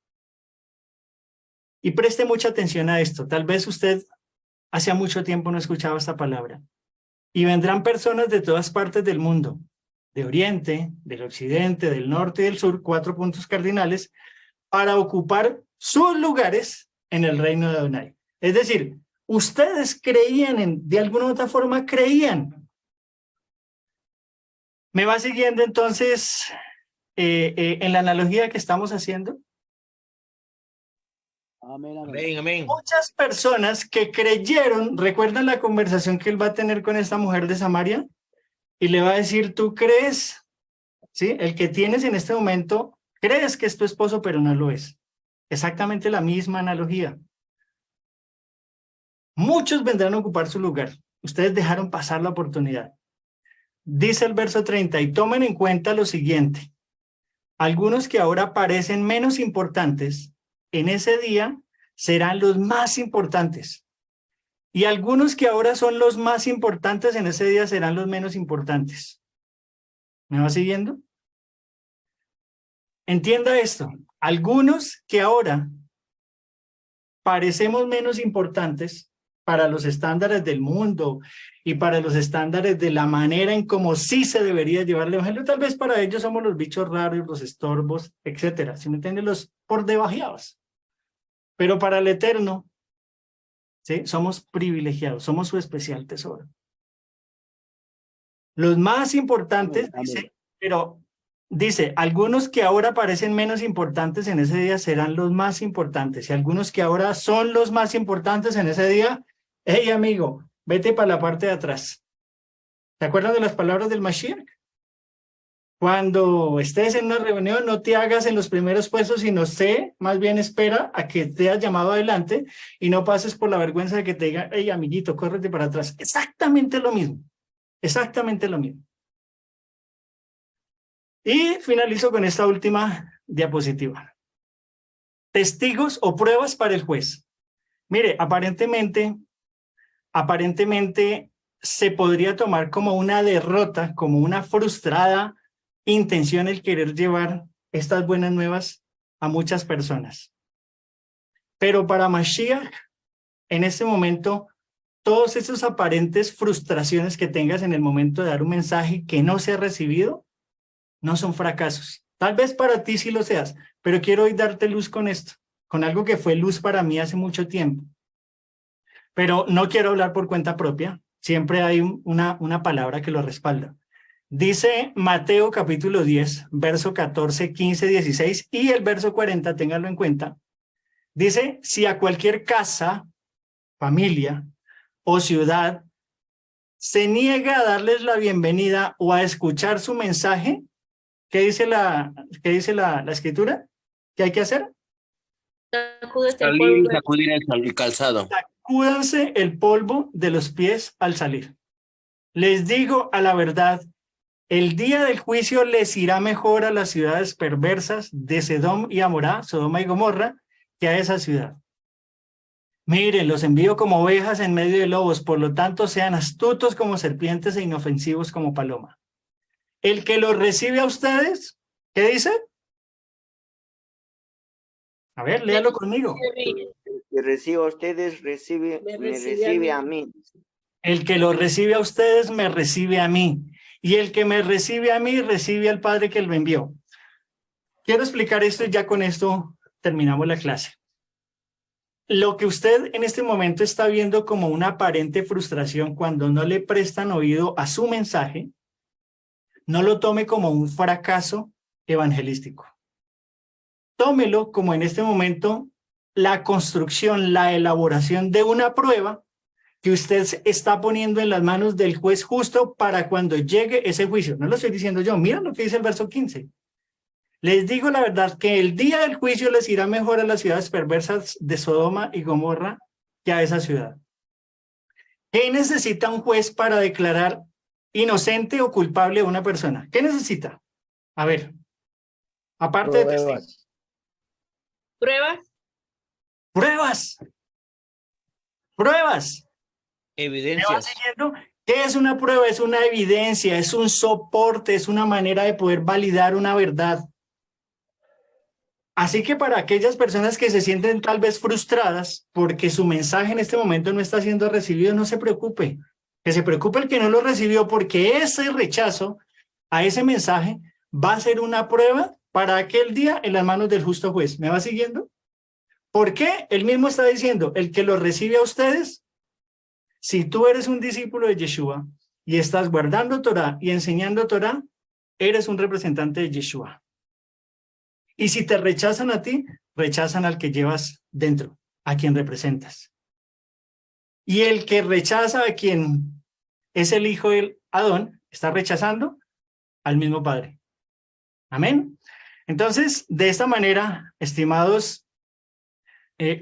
Y preste mucha atención a esto. Tal vez usted hace mucho tiempo no escuchaba esta palabra. Y vendrán personas de todas partes del mundo, de Oriente, del Occidente, del Norte y del Sur, 4 puntos cardinales, para ocupar sus lugares en el reino de Adonai. Es decir, ustedes creían, de alguna u otra forma creían. ¿Me va siguiendo entonces en la analogía que estamos haciendo? Amén, amén. Amén, amén. Muchas personas que creyeron, ¿recuerdan la conversación que él va a tener con esta mujer de Samaria? Y le va a decir, ¿tú crees? ¿Sí? El que tienes en este momento, crees que es tu esposo, pero no lo es. Exactamente la misma analogía. Muchos vendrán a ocupar su lugar. Ustedes dejaron pasar la oportunidad. Dice el verso 30, y tomen en cuenta lo siguiente. Algunos que ahora parecen menos importantes, en ese día serán los más importantes. Y algunos que ahora son los más importantes, en ese día serán los menos importantes. ¿Me va siguiendo? Entienda esto. Algunos que ahora parecemos menos importantes para los estándares del mundo y para los estándares de la manera en cómo sí se debería llevar el evangelio, tal vez para ellos somos los bichos raros, los estorbos, etcétera. ¿Sí me entienden? Los por debajeados. Pero para el Eterno, ¿sí? Somos privilegiados, somos su especial tesoro. Los más importantes, dice, pero Dice, algunos que ahora parecen menos importantes en ese día serán los más importantes. Y algunos que ahora son los más importantes en ese día, hey amigo, vete para la parte de atrás. ¿Te acuerdas de las palabras del Mashiach? Cuando estés en una reunión, no te hagas en los primeros puestos, sino más bien espera a que te hayas llamado adelante y no pases por la vergüenza de que te digan, hey amiguito, córrete para atrás. Exactamente lo mismo. Exactamente lo mismo. Y finalizo con esta última diapositiva. Testigos o pruebas para el juez. Mire, aparentemente se podría tomar como una derrota, como una frustrada intención el querer llevar estas buenas nuevas a muchas personas. Pero para Mashiach, en este momento, todos esos aparentes frustraciones que tengas en el momento de dar un mensaje que no se ha recibido, no son fracasos. Tal vez para ti sí lo seas, pero quiero hoy darte luz con esto, con algo que fue luz para mí hace mucho tiempo. Pero no quiero hablar por cuenta propia, siempre hay una palabra que lo respalda. Dice Mateo capítulo 10, verso 14, 15, 16 y el verso 40, ténganlo en cuenta. Dice, si a cualquier casa, familia o ciudad se niega a darles la bienvenida o a escuchar su mensaje, ¿qué dice la escritura? ¿Qué hay que hacer? Salir y sacudir el calzado. Sacúdanse el polvo de los pies al salir. Les digo a la verdad, el día del juicio les irá mejor a las ciudades perversas de Sedom y Amorá, Sodoma y Gomorra, que a esa ciudad. Miren, los envío como ovejas en medio de lobos, por lo tanto sean astutos como serpientes e inofensivos como paloma. El que los recibe a ustedes, ¿qué dice? A ver, léalo conmigo. El que reciba a ustedes, me recibe a mí. El que los recibe a ustedes, me recibe a mí. Y el que me recibe a mí, recibe al Padre que lo envió. Quiero explicar esto y ya con esto terminamos la clase. Lo que usted en este momento está viendo como una aparente frustración cuando no le prestan oído a su mensaje, no lo tome como un fracaso evangelístico. Tómelo como en este momento la construcción, la elaboración de una prueba que usted está poniendo en las manos del juez justo para cuando llegue ese juicio. No lo estoy diciendo yo, mira lo que dice el verso 15. Les digo la verdad que el día del juicio les irá mejor a las ciudades perversas de Sodoma y Gomorra que a esa ciudad. ¿Qué necesita un juez para declarar inocente o culpable a una persona? ¿Qué necesita? A ver, aparte de testigos. ¿Pruebas? Pruebas. Pruebas. Evidencias. ¿Me va siguiendo? ¿Qué es una prueba? Es una evidencia, es un soporte, es una manera de poder validar una verdad. Así que para aquellas personas que se sienten tal vez frustradas porque su mensaje en este momento no está siendo recibido, no se preocupe. Que se preocupe el que no lo recibió, porque ese rechazo a ese mensaje va a ser una prueba para aquel día en las manos del justo juez. ¿Me va siguiendo? ¿Por qué? Él mismo está diciendo, el que lo recibe a ustedes, si tú eres un discípulo de Yeshua y estás guardando Torah y enseñando Torah, eres un representante de Yeshua. Y si te rechazan a ti, rechazan al que llevas dentro, a quien representas. Y el que rechaza a quien es el hijo del Adón, está rechazando al mismo Padre. Amén. Entonces, de esta manera, estimados,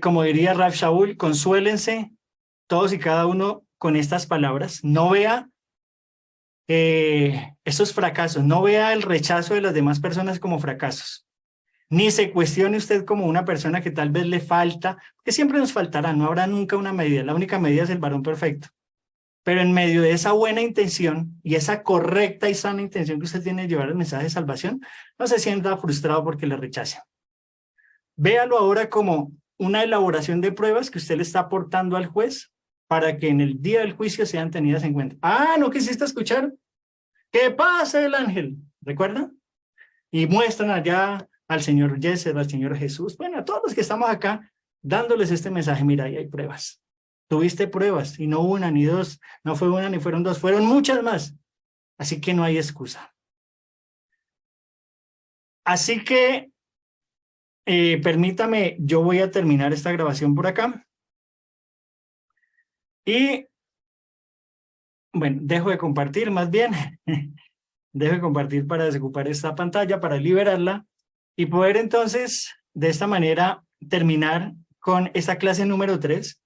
como diría Rav Shaul, consuélense todos y cada uno con estas palabras. No vea esos fracasos, no vea el rechazo de las demás personas como fracasos. Ni se cuestione usted como una persona que tal vez le falta, que siempre nos faltará, no habrá nunca una medida, la única medida es el varón perfecto. Pero en medio de esa buena intención y esa correcta y sana intención que usted tiene de llevar el mensaje de salvación, no se sienta frustrado porque le rechacen. Véalo ahora como una elaboración de pruebas que usted le está aportando al juez para que en el día del juicio sean tenidas en cuenta. Ah, ¿no quisiste escuchar? ¿Qué pasa el ángel? ¿Recuerda? Y muestran allá al señor Yesel, al señor Jesús, bueno, a todos los que estamos acá, dándoles este mensaje. Mira, ahí hay pruebas. Tuviste pruebas, y no una ni dos, no fue una ni fueron dos, fueron muchas más. Así que no hay excusa. Así que permítame, yo voy a terminar esta grabación por acá. Y bueno, dejo de compartir más bien. Dejo de compartir para desocupar esta pantalla, para liberarla y poder entonces de esta manera terminar con esta clase número 3,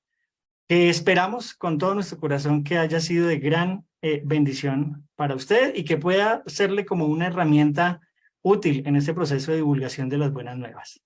que esperamos con todo nuestro corazón que haya sido de gran bendición para usted y que pueda serle como una herramienta útil en este proceso de divulgación de las buenas nuevas.